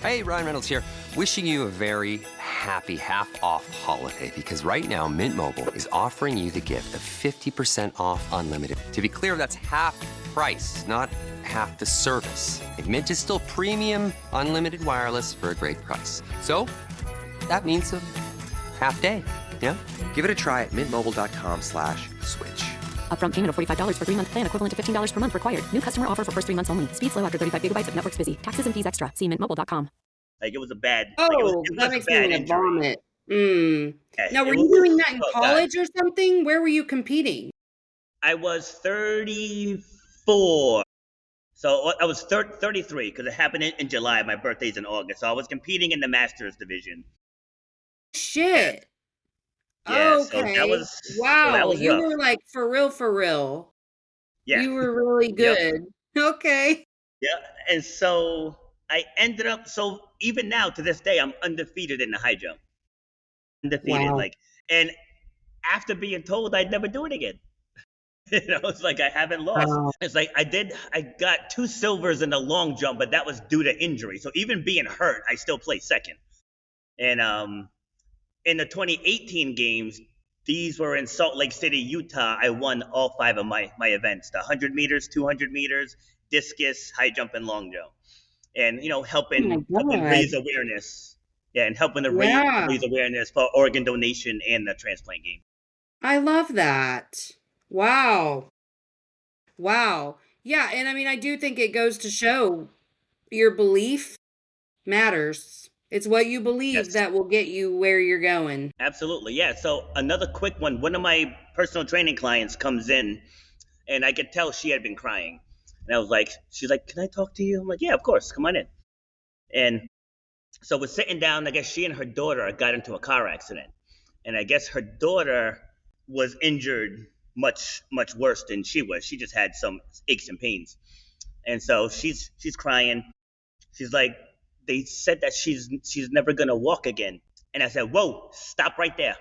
[SPEAKER 14] Hey, Ryan Reynolds here. Wishing you a very happy half-off holiday because right now Mint Mobile is offering you the gift of 50% off unlimited. To be clear, that's half price, not half the service. And Mint is still premium unlimited wireless for a great price. So that means a half day. Yeah? Give it a try at mintmobile.com/switch.
[SPEAKER 15] Upfront payment of $45 for 3-month plan equivalent to $15 per month required. New customer offer for first 3 months only. Speed slow after 35 gigabytes if network's busy. Taxes and fees extra. See mintmobile.com.
[SPEAKER 5] Like it was a bad.
[SPEAKER 11] Oh,
[SPEAKER 5] like it
[SPEAKER 11] that
[SPEAKER 5] was
[SPEAKER 11] makes
[SPEAKER 5] a bad
[SPEAKER 11] me want to
[SPEAKER 5] injury.
[SPEAKER 11] vomit.
[SPEAKER 5] Yeah,
[SPEAKER 11] Now, were
[SPEAKER 5] it
[SPEAKER 11] you
[SPEAKER 5] was-
[SPEAKER 11] doing that in
[SPEAKER 5] oh, God.
[SPEAKER 11] college or something? Where were you competing?
[SPEAKER 5] I was 34. So I was 33 because it happened in July. My birthday's in August. So I was competing in the Masters division.
[SPEAKER 11] Shit.
[SPEAKER 5] Yeah,
[SPEAKER 11] Okay.
[SPEAKER 5] so that was
[SPEAKER 11] Wow. You
[SPEAKER 5] rough.
[SPEAKER 11] were like for real, for real.
[SPEAKER 5] Yeah.
[SPEAKER 11] You were really
[SPEAKER 5] Yep.
[SPEAKER 11] good. Okay.
[SPEAKER 5] Yeah. And so I ended up, so even now to this day, I'm undefeated in the high jump. Undefeated.
[SPEAKER 11] Wow.
[SPEAKER 5] And after being told I'd never do it again. It's like I haven't lost.
[SPEAKER 11] Wow.
[SPEAKER 5] It's like I got 2 silvers in the long jump, but that was due to injury. So even being hurt, I still placed second. And in the 2018 games, these were in Salt Lake City, Utah. I won all 5 of my events: the 100 meters, 200 meters, discus, high jump, and long jump. And helping raise awareness. Yeah, and helping to raise awareness for organ donation and the transplant game.
[SPEAKER 11] I love that. Wow. Wow. Yeah, and I mean, I do think it goes to show your belief matters. It's what you believe that will get you where you're going.
[SPEAKER 5] Absolutely, yeah. So another quick one. One of my personal training clients comes in, and I could tell she had been crying. And I was like, she's like, "Can I talk to you?" I'm like, "Yeah, of course. Come on in." And so we're sitting down. I guess she and her daughter got into a car accident. And I guess her daughter was injured much worse than she was. She just had some aches and pains. And so she's crying. She's like, they said that she's never gonna walk again. And I said, "Whoa, stop right there."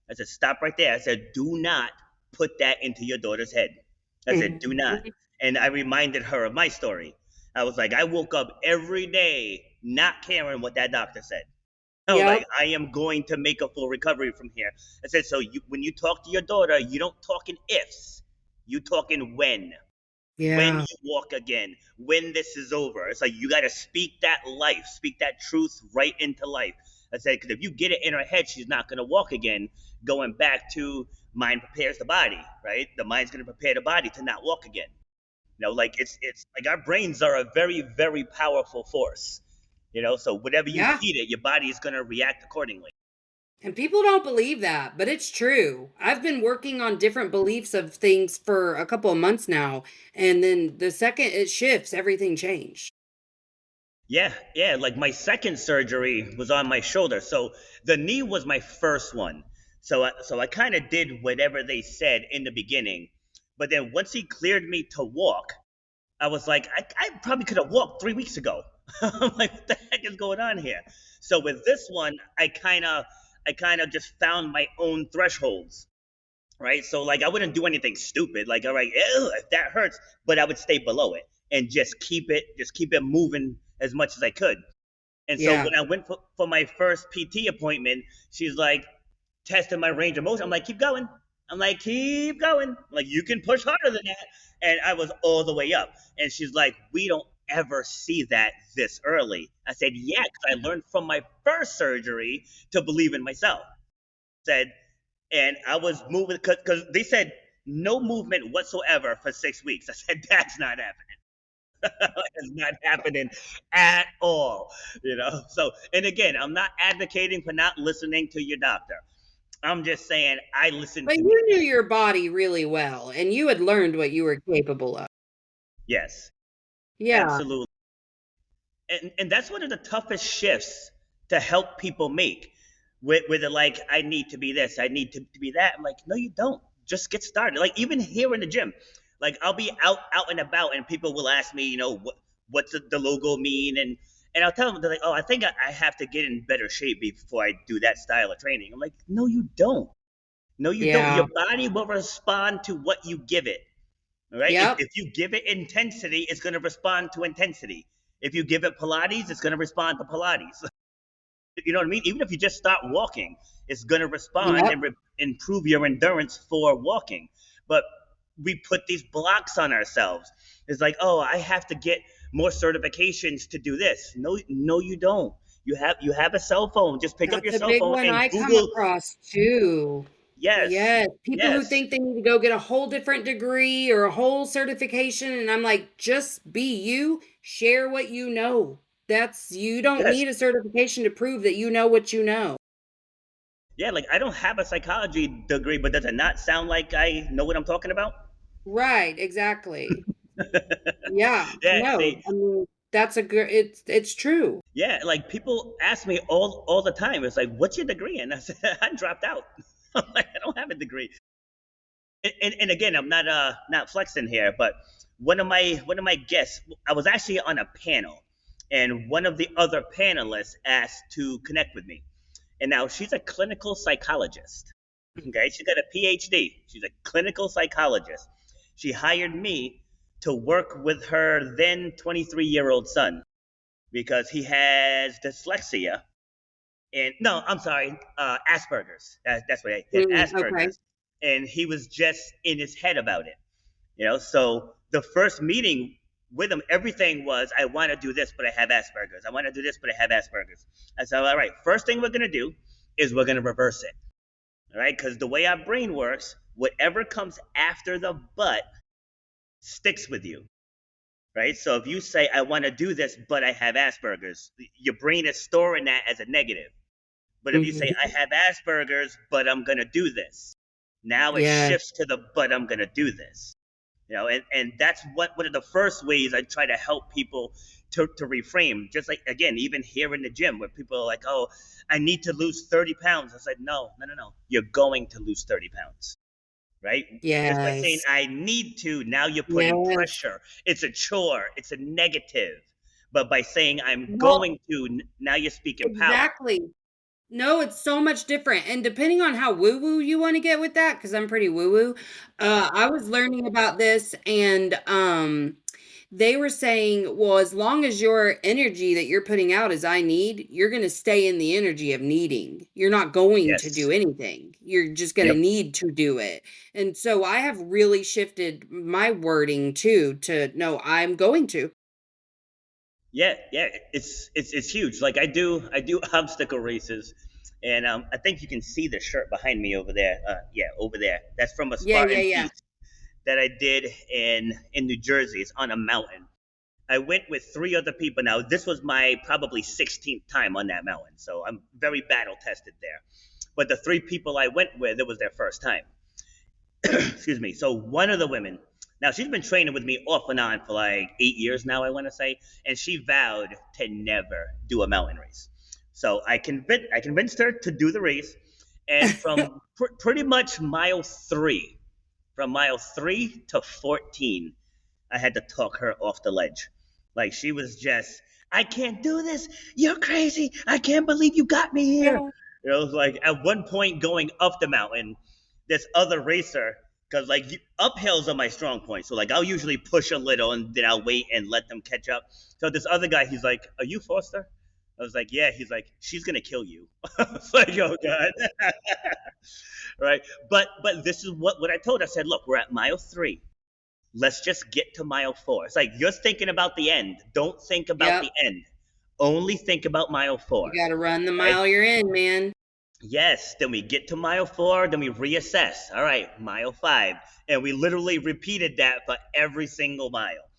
[SPEAKER 5] I said, "Stop right there." I said, "Do not put that into your daughter's head." I said, "Do not." And I reminded her of my story. I was like, I woke up every day not caring what that doctor said. I was like, I am going to make a full recovery from here. I said, so when you talk to your daughter, you don't talk in ifs. You talk in when.
[SPEAKER 11] Yeah.
[SPEAKER 5] When you walk again, when this is over. It's like you got to speak that life, speak that truth right into life. I said, because if you get it in her head, she's not going to walk again. Going back to mind prepares the body, right? The mind's going to prepare the body to not walk again. Like it's like our brains are a very, very powerful force. So whatever you feed it, your body is going to react accordingly.
[SPEAKER 11] And people don't believe that, but it's true. I've been working on different beliefs of things for a couple of months now. And then the second it shifts, everything changed.
[SPEAKER 5] Yeah. Like my second surgery was on my shoulder. So the knee was my first one. So I kind of did whatever they said in the beginning. But then once he cleared me to walk, I was like, I probably could have walked 3 weeks ago. I'm like, what the heck is going on here? So with this one, I kind of just found my own thresholds, right? So like I wouldn't do anything stupid, like, all right, if that hurts, but I would stay below it and just keep it moving as much as I could. And so when I went for my first PT appointment, she's like testing my range of motion. I'm like, keep going. I'm like, keep going. I'm like, you can push harder than that. And I was all the way up. And she's like, we don't ever see that this early. I said, yeah, because I learned from my first surgery to believe in myself. And I was moving because they said no movement whatsoever for 6 weeks. I said, that's not happening. It's not happening at all. So, and again, I'm not advocating for not listening to your doctor. I'm just saying I listened
[SPEAKER 11] But
[SPEAKER 5] to
[SPEAKER 11] you knew your body really well, and you had learned what you were capable of.
[SPEAKER 5] Yes.
[SPEAKER 11] Yeah.
[SPEAKER 5] Absolutely. And that's one of the toughest shifts to help people make. With it, like, I need to be this, I need to be that. I'm like, no, you don't. Just get started. Like, even here in the gym, like, I'll be out and about, and people will ask me, what's the logo mean? And I'll tell them, they're like, oh, I think I have to get in better shape before I do that style of training. I'm like, no, you don't. No, you don't.
[SPEAKER 11] Yeah.
[SPEAKER 5] Your body will respond to what you give it. All right.
[SPEAKER 11] Yep.
[SPEAKER 5] If you give it intensity, it's going to respond to intensity. If you give it Pilates, it's going to respond to Pilates. You know what I mean? Even if you just start walking, it's going to respond
[SPEAKER 11] Yep.
[SPEAKER 5] and improve your endurance for walking. But we put these blocks on ourselves. It's like, oh, I have to get more certifications to do this. No, no, you don't. You have a cell phone. Just pick up your
[SPEAKER 11] That's a
[SPEAKER 5] cell
[SPEAKER 11] big
[SPEAKER 5] phone
[SPEAKER 11] one
[SPEAKER 5] and
[SPEAKER 11] I come
[SPEAKER 5] Google.
[SPEAKER 11] across too.
[SPEAKER 5] Yes,
[SPEAKER 11] Yes, people who
[SPEAKER 5] yes,
[SPEAKER 11] think they need to go get a whole different degree or a whole certification, and I'm like, just be you, share what you know. That's you don't
[SPEAKER 5] yes.
[SPEAKER 11] need a certification to prove that you know what you know.
[SPEAKER 5] Yeah, like I don't have a psychology degree, but does it not sound like I know what I'm talking about?
[SPEAKER 11] Right, exactly. Yeah,
[SPEAKER 5] Yeah,
[SPEAKER 11] no,
[SPEAKER 5] see,
[SPEAKER 11] I mean, that's a good it's true.
[SPEAKER 5] yeah, like people ask me all the time. It's like, what's your degree? And I said, I dropped out. I'm like, I don't have a degree. And again, I'm not flexing here, but one of my guests, I was actually on a panel, and one of the other panelists asked to connect with me. And now she's a clinical psychologist. Okay, she got a PhD. She's a clinical psychologist. She hired me to work with her then 23-year-old son because he has dyslexia and no, I'm sorry, Asperger's. That's what he had
[SPEAKER 11] Okay.
[SPEAKER 5] Asperger's, and he was just in his head about it. So the first meeting with him, everything was, I want to do this, but I have Asperger's. I want to do this, but I have Asperger's. I said, all right, first thing we're gonna do is we're gonna reverse it. All right, because the way our brain works, whatever comes after the but sticks with you. Right? So if you say, I want to do this, but I have Asperger's, your brain is storing that as a negative. But if you say, I
[SPEAKER 11] Mhm.
[SPEAKER 5] have Asperger's, but I'm going to do this, now it
[SPEAKER 11] Yeah.
[SPEAKER 5] shifts to the, but I'm going to do this. And that's one of the first ways I try to help people to reframe. Just like, again, even here in the gym where people are like, oh, I need to lose 30 pounds. I said, no, no, no, no. You're going to lose 30 pounds. Right? Just by saying
[SPEAKER 11] Yes.
[SPEAKER 5] I need to, now you're putting
[SPEAKER 11] Yes.
[SPEAKER 5] pressure. It's a chore. It's a negative. But by saying I'm
[SPEAKER 11] Well,
[SPEAKER 5] going to, now you're speaking power.
[SPEAKER 11] exactly. No, it's so much different, and depending on how woo-woo you wanna get with that, because 'cause I'm pretty woo-woo, I was learning about this and, they were saying, well, as long as your energy that you're putting out is "I need," you're gonna stay in the energy of needing. You're not going to
[SPEAKER 5] Yes.
[SPEAKER 11] do anything. You're just gonna
[SPEAKER 5] Yep.
[SPEAKER 11] need to do it, and so I have really shifted my wording too to, "No, I'm going to."
[SPEAKER 5] Yeah, yeah. It's huge. Like I do obstacle races, and I think you can see the shirt behind me over there. Yeah, over there. That's from a
[SPEAKER 11] Yeah, yeah,
[SPEAKER 5] Spartan
[SPEAKER 11] yeah.
[SPEAKER 5] Peak that I did in New Jersey. It's on a mountain. I went with three other people. Now, this was my probably 16th time on that mountain, so I'm very battle tested there. But the three people I went with, it was their first time. Excuse me. So one of the women, now she's been training with me off and on for like 8 years now, I want to say, and she vowed to never do a mountain race. So I convinced her to do the race, and from pretty much mile 3 to 14, I had to talk her off the ledge. Like she was just, I can't do this. You're crazy. I can't believe you got me here. It was like at one point going up the mountain, this other racer, because like uphills are my strong point. So like I'll usually push a little and then I'll wait and let them catch up. So this other guy, he's like, "Are you Foster?" I was like, "Yeah." He's like, "She's gonna kill you." I was like, "Oh God." Right. But this is what I told her. I said, "Look, we're at mile 3. Let's just get to mile 4." It's like you're thinking about the end. Don't think about
[SPEAKER 11] Yep.
[SPEAKER 5] the end. Only think about mile
[SPEAKER 11] You
[SPEAKER 5] four.
[SPEAKER 11] gotta run the
[SPEAKER 5] Right?
[SPEAKER 11] mile you're in, man.
[SPEAKER 5] Yes. Then we get to mile 4. Then we reassess. All right, mile 5, and we literally repeated that for every single mile.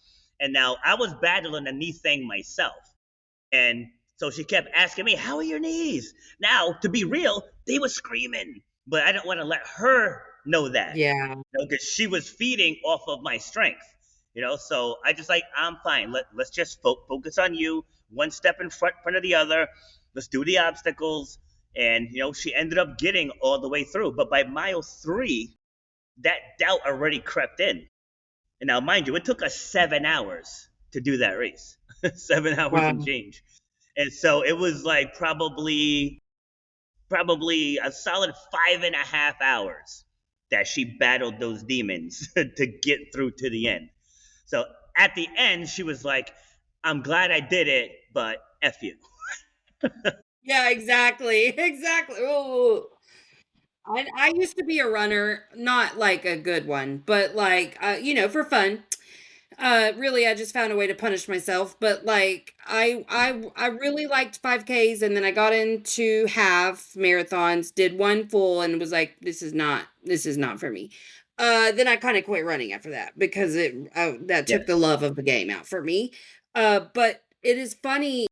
[SPEAKER 5] And now I was battling a knee thing myself. And so she kept asking me, "How are your knees?" Now, to be real, they were screaming, but I didn't want to let her know that,
[SPEAKER 11] Yeah.
[SPEAKER 5] because she was feeding off of my strength. So I just like, I'm fine. Let's just focus on you, one step in front of the other. Let's do the obstacles. And, she ended up getting all the way through. But by mile 3, that doubt already crept in. And now, mind you, it took us 7 hours to do that race, 7 hours and
[SPEAKER 11] Wow.
[SPEAKER 5] change. And so it was like probably probably a solid 5.5 hours that she battled those demons to get through to the end. So at the end, she was like, I'm glad I did it, but F you.
[SPEAKER 11] Yeah, exactly. Exactly. Oh, I used to be a runner, not like a good one, but like, for fun. Really, I just found a way to punish myself. But like, I really liked 5Ks, and then I got into half marathons, did one full, and was like, this is not for me. Then I kind of quit running after that because that took the
[SPEAKER 5] Yes.
[SPEAKER 11] love of the game out for me. But it is funny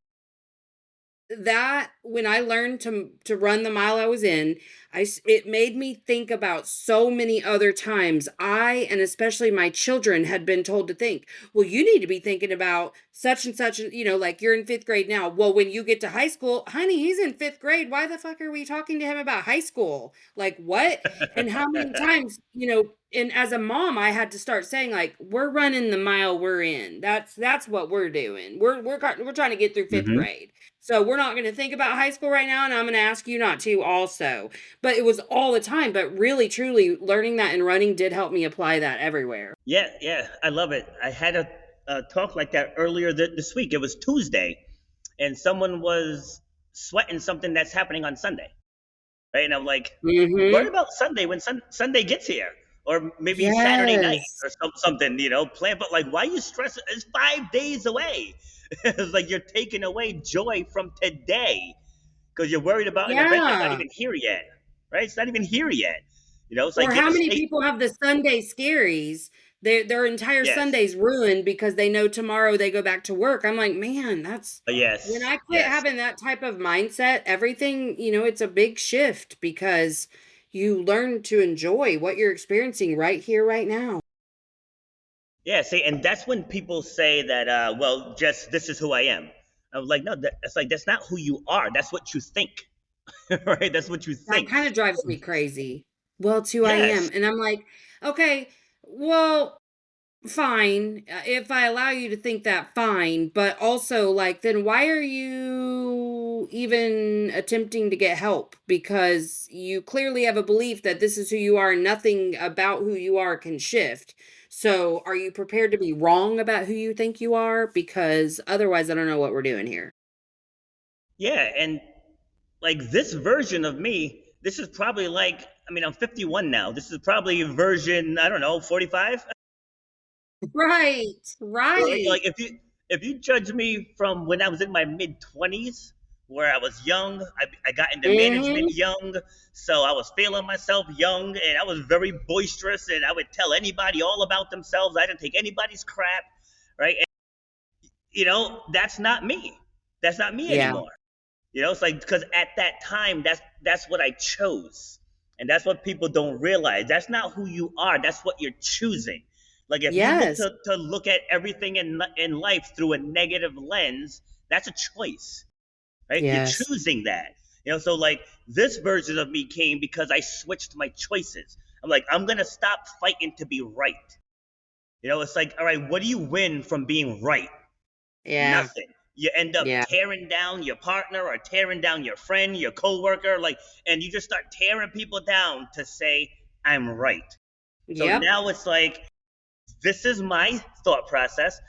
[SPEAKER 11] that when I learned to run the mile I was in, it made me think about so many other times I, and especially my children, had been told to think, well, you need to be thinking about such and such, like you're in 5th grade now. Well, when you get to high school, honey, he's in 5th grade. Why the fuck are we talking to him about high school? Like what? And how many times, and as a mom, I had to start saying, like, we're running the mile we're in. That's what we're doing. We're trying to get through 5th
[SPEAKER 5] Mm-hmm.
[SPEAKER 11] grade. So we're not going to think about high school right now, and I'm going to ask you not to also. But it was all the time. But really, truly, learning that and running did help me apply that everywhere.
[SPEAKER 5] Yeah, I love it. I had a talk like that earlier this week. It was Tuesday, and someone was sweating something that's happening on Sunday, right? And I'm like, worry
[SPEAKER 11] Mm-hmm.
[SPEAKER 5] about Sunday when Sunday gets here, or maybe Saturday night
[SPEAKER 11] Yes.
[SPEAKER 5] or something, plan. But like, why you stress? It's 5 days away. It's like you're taking away joy from today because you're worried about an event that's not
[SPEAKER 11] Yeah.
[SPEAKER 5] even here yet, right? It's not even here yet. It's like
[SPEAKER 11] Or
[SPEAKER 5] get
[SPEAKER 11] how
[SPEAKER 5] a
[SPEAKER 11] many
[SPEAKER 5] state.
[SPEAKER 11] people have the Sunday scaries? Their entire
[SPEAKER 5] Yes,
[SPEAKER 11] Sunday's ruined because they know tomorrow they go back to work. I'm like, man, that's when
[SPEAKER 5] yes,
[SPEAKER 11] I quit
[SPEAKER 5] yes.
[SPEAKER 11] having that type of mindset, everything, it's a big shift because you learn to enjoy what you're experiencing right here, right now.
[SPEAKER 5] Yeah, see, and that's when people say that, well, just this is who I am. I was like, no, that's like that's not who you are. That's what you think, right? That's what you
[SPEAKER 11] That
[SPEAKER 5] think.
[SPEAKER 11] kind of drives me crazy. Well, it's who I am.
[SPEAKER 5] Yes,
[SPEAKER 11] And I'm like, okay, well, fine. If I allow you to think that, fine. But also, like, then why are you even attempting to get help? Because you clearly have a belief that this is who you are and nothing about who you are can shift. So, are you prepared to be wrong about who you think you are? Because otherwise, I don't know what we're doing here.
[SPEAKER 5] yeah, and like this version of me, this is probably like, I mean, I'm 51 now. This is probably version, I don't know, 45.
[SPEAKER 11] Right,
[SPEAKER 5] Right?
[SPEAKER 11] right.
[SPEAKER 5] Like if you judge me from when I was in my mid 20s, where I was young, I got into management
[SPEAKER 11] Hmm.
[SPEAKER 5] young, so I was feeling myself young, and I was very boisterous, and I would tell anybody all about themselves. I didn't take anybody's crap, right? And, that's not me. That's not me
[SPEAKER 11] Yeah.
[SPEAKER 5] anymore. It's like because at that time, that's what I chose, and that's what people don't realize. That's not who you are. That's what you're choosing. Like if you look
[SPEAKER 11] Yes.
[SPEAKER 5] to look at everything in life through a negative lens, that's a choice, right? You're
[SPEAKER 11] Yes.
[SPEAKER 5] choosing that. So like this version of me came because I switched my choices. I'm like, I'm gonna stop fighting to be right. It's like, all right, what do you win from being right?
[SPEAKER 11] Yeah.
[SPEAKER 5] Nothing. You end up
[SPEAKER 11] Yeah.
[SPEAKER 5] tearing down your partner or tearing down your friend, your coworker, like, and you just start tearing people down to say, I'm right. So
[SPEAKER 11] Yep.
[SPEAKER 5] now it's like, this is my thought process.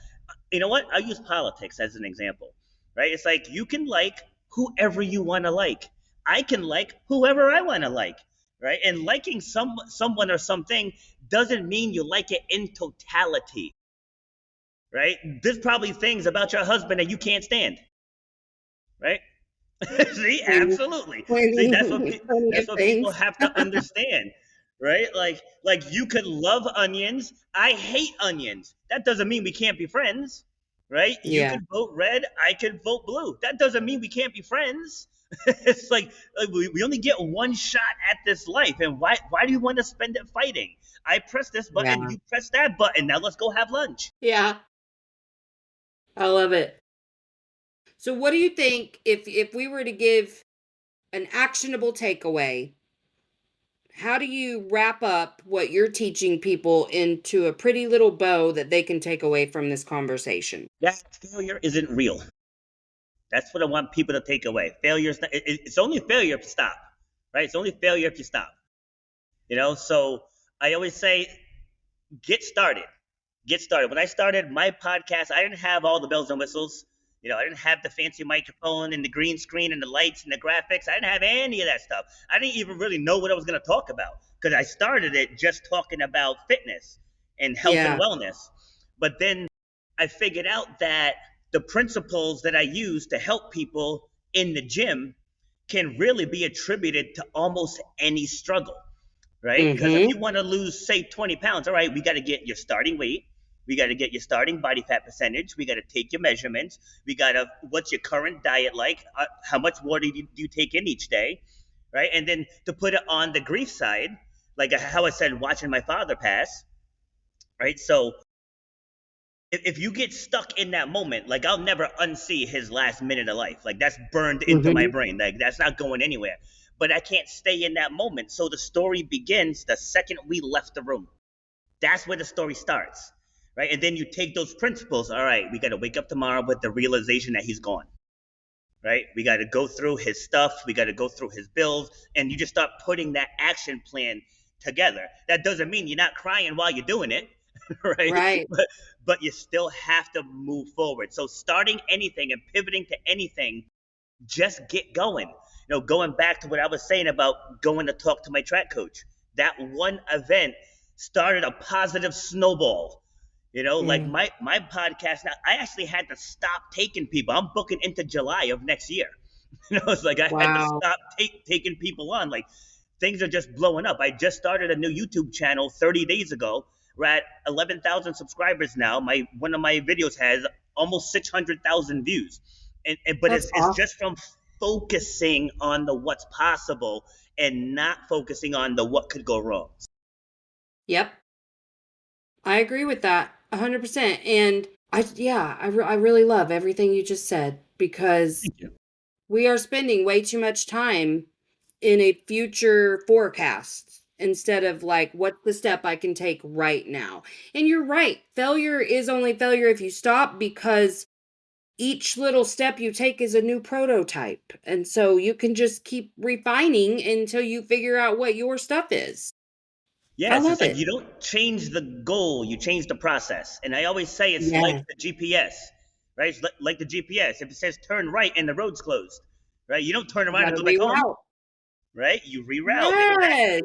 [SPEAKER 5] You know what? I'll use politics as an example, right? It's like you can like whoever you want to like. I can like whoever I want to like, right? And liking someone or something doesn't mean you like it in totality, right? There's probably things about your husband that you can't stand, right? See,
[SPEAKER 11] Plenty,
[SPEAKER 5] absolutely. See,
[SPEAKER 11] plenty, plenty
[SPEAKER 5] that's
[SPEAKER 11] of
[SPEAKER 5] what people
[SPEAKER 11] things.
[SPEAKER 5] have to understand, right? Like you could love onions. I hate onions. That doesn't mean we can't be friends, right? You
[SPEAKER 11] Yeah.
[SPEAKER 5] could vote red. I could vote blue. That doesn't mean we can't be friends. It's like we only get one shot at this life, and why do you want to spend it fighting? I press this button,
[SPEAKER 11] Yeah.
[SPEAKER 5] you press that button. Now let's go have lunch.
[SPEAKER 11] Yeah. I love it. So what do you think if we were to give an actionable takeaway, how do you wrap up what you're teaching people into a pretty little bow that they can take away from this conversation?
[SPEAKER 5] That failure isn't real. That's what I want people to take away. Failure's not, it's only failure if you stop. right? It's only failure if you stop. So I always say, get started. Get started. When I started my podcast, I didn't have all the bells and whistles. I didn't have the fancy microphone and the green screen and the lights and the graphics. I didn't have any of that stuff. I didn't even really know what I was going to talk about because I started it just talking about fitness and health and wellness. But then I figured out that the principles that I use to help people in the gym can really be attributed to almost any struggle, right? Because if you want to lose, say, 20 pounds, all right, we got to get your starting weight. We got to get your starting body fat percentage. We got to take your measurements. What's your current diet like? How much water do you take in each day, right? And then to put it on the grief side, like how I said, watching my father pass, right? So if you get stuck in that moment, like I'll never unsee his last minute of life. Like that's burned into my brain. Like that's not going anywhere. But I can't stay in that moment. So the story begins the second we left the room. That's where the story starts. Right. And then you take those principles. All right, we got to wake up tomorrow with the realization that he's gone. Right. We got to go through his stuff. We got to go through his bills. And you just start putting that action plan together. That doesn't mean you're not crying while you're doing it. Right. But you still have to move forward. So starting anything and pivoting to anything, just get going. Going back to what I was saying about going to talk to my track coach, that one event started a positive snowball. Like my podcast now, I actually had to stop taking people. I'm booking into July of next year. It's like I had to stop taking people on. Like things are just blowing up. I just started a new YouTube channel 30 days ago. We're at 11,000 subscribers now. One of my videos has almost 600,000 views. But it's just from focusing on the what's possible and not focusing on the what could go wrong.
[SPEAKER 11] Yep. I agree with that 100%. And I really love everything you just said because we are spending way too much time in a future forecast instead of like, what's the step I can take right now? And you're right. Failure is only failure if you stop, because each little step you take is a new prototype. And so you can just keep refining until you figure out what your stuff is.
[SPEAKER 5] Yes, it's like you don't change the goal, you change the process. And I always say it's like the GPS, right? It's like the GPS. If it says turn right and the road's closed, right? You don't turn around and go back home, right? You reroute.
[SPEAKER 11] Yes.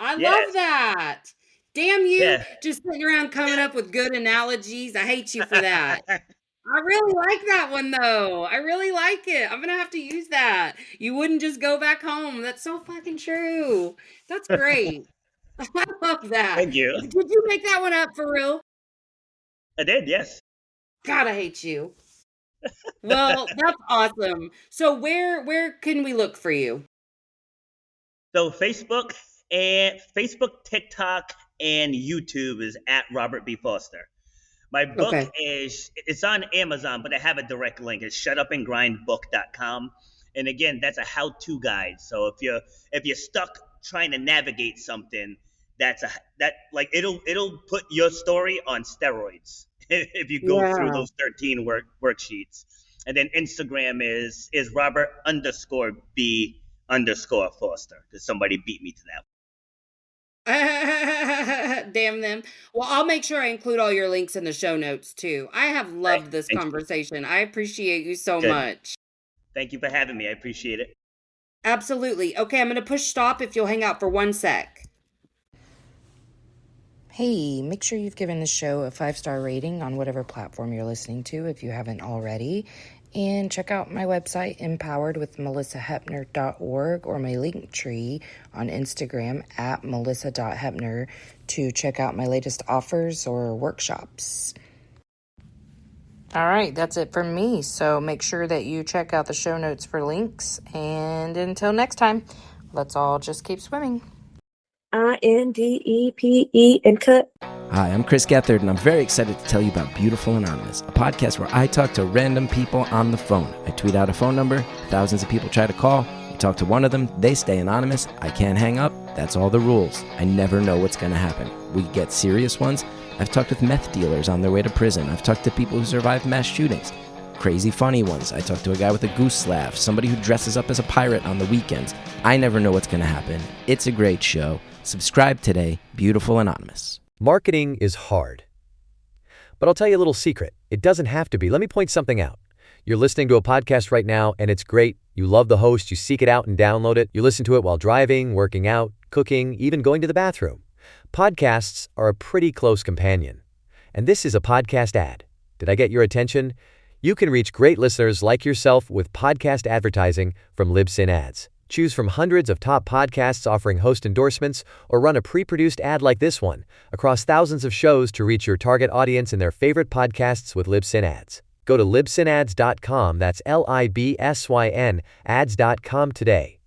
[SPEAKER 11] I love that. Damn you, just sitting around coming up with good analogies. I hate you for that. I really like that one, though. I really like it. I'm going to have to use that. You wouldn't just go back home. That's so fucking true. That's great. I love that.
[SPEAKER 5] Thank you.
[SPEAKER 11] Did you make that one up for real?
[SPEAKER 5] I did, yes.
[SPEAKER 11] God, I hate you. Well, that's awesome. So where can we look for you?
[SPEAKER 5] So Facebook, TikTok, and YouTube is at Robert B. Foster. My book it's on Amazon, but I have a direct link. It's shutupandgrindbook.com. And again, that's a how-to guide. So if you're stuck trying to navigate something, it'll put your story on steroids if you go through those 13 worksheets. And then Instagram is Robert_B_Foster, because somebody beat me to that.
[SPEAKER 11] Damn them. Well, I'll make sure I include all your links in the show notes too. I have loved this conversation. I appreciate you so much.
[SPEAKER 5] Thank you for having me. I appreciate it.
[SPEAKER 11] Absolutely. Okay, I'm going to push stop if you'll hang out for 1 sec.
[SPEAKER 7] Hey, make sure you've given the show a 5-star rating on whatever platform you're listening to if you haven't already. And check out my website, empoweredwithmelisahepner.org, or my link tree on Instagram at melissa.hepner to check out my latest offers or workshops. All right, that's it from me. So make sure that you check out the show notes for links. And until next time, let's all just keep swimming.
[SPEAKER 16] INDEPE and cut.
[SPEAKER 8] Hi, I'm Chris Gethard, and I'm very excited to tell you about Beautiful Anonymous, a podcast where I talk to random people on the phone. I tweet out a phone number, thousands of people try to call. You talk to one of them, they stay anonymous. I can't hang up. That's all the rules. I never know what's going to happen. We get serious ones. I've talked with meth dealers on their way to prison. I've talked to people who survived mass shootings. crazy funny ones. I talk to a guy with a goose laugh, somebody who dresses up as a pirate on the weekends. I never know what's going to happen. It's a great show. Subscribe today, Beautiful Anonymous.
[SPEAKER 16] Marketing is hard. But I'll tell you a little secret. It doesn't have to be. Let me point something out. You're listening to a podcast right now, and it's great. You love the host. You seek it out and download it. You listen to it while driving, working out, cooking, even going to the bathroom. Podcasts are a pretty close companion. And this is a podcast ad. Did I get your attention? You can reach great listeners like yourself with podcast advertising from Libsyn Ads. Choose from hundreds of top podcasts offering host endorsements, or run a pre-produced ad like this one across thousands of shows to reach your target audience in their favorite podcasts with Libsyn Ads. Go to libsynads.com, that's Libsyn, ads.com today.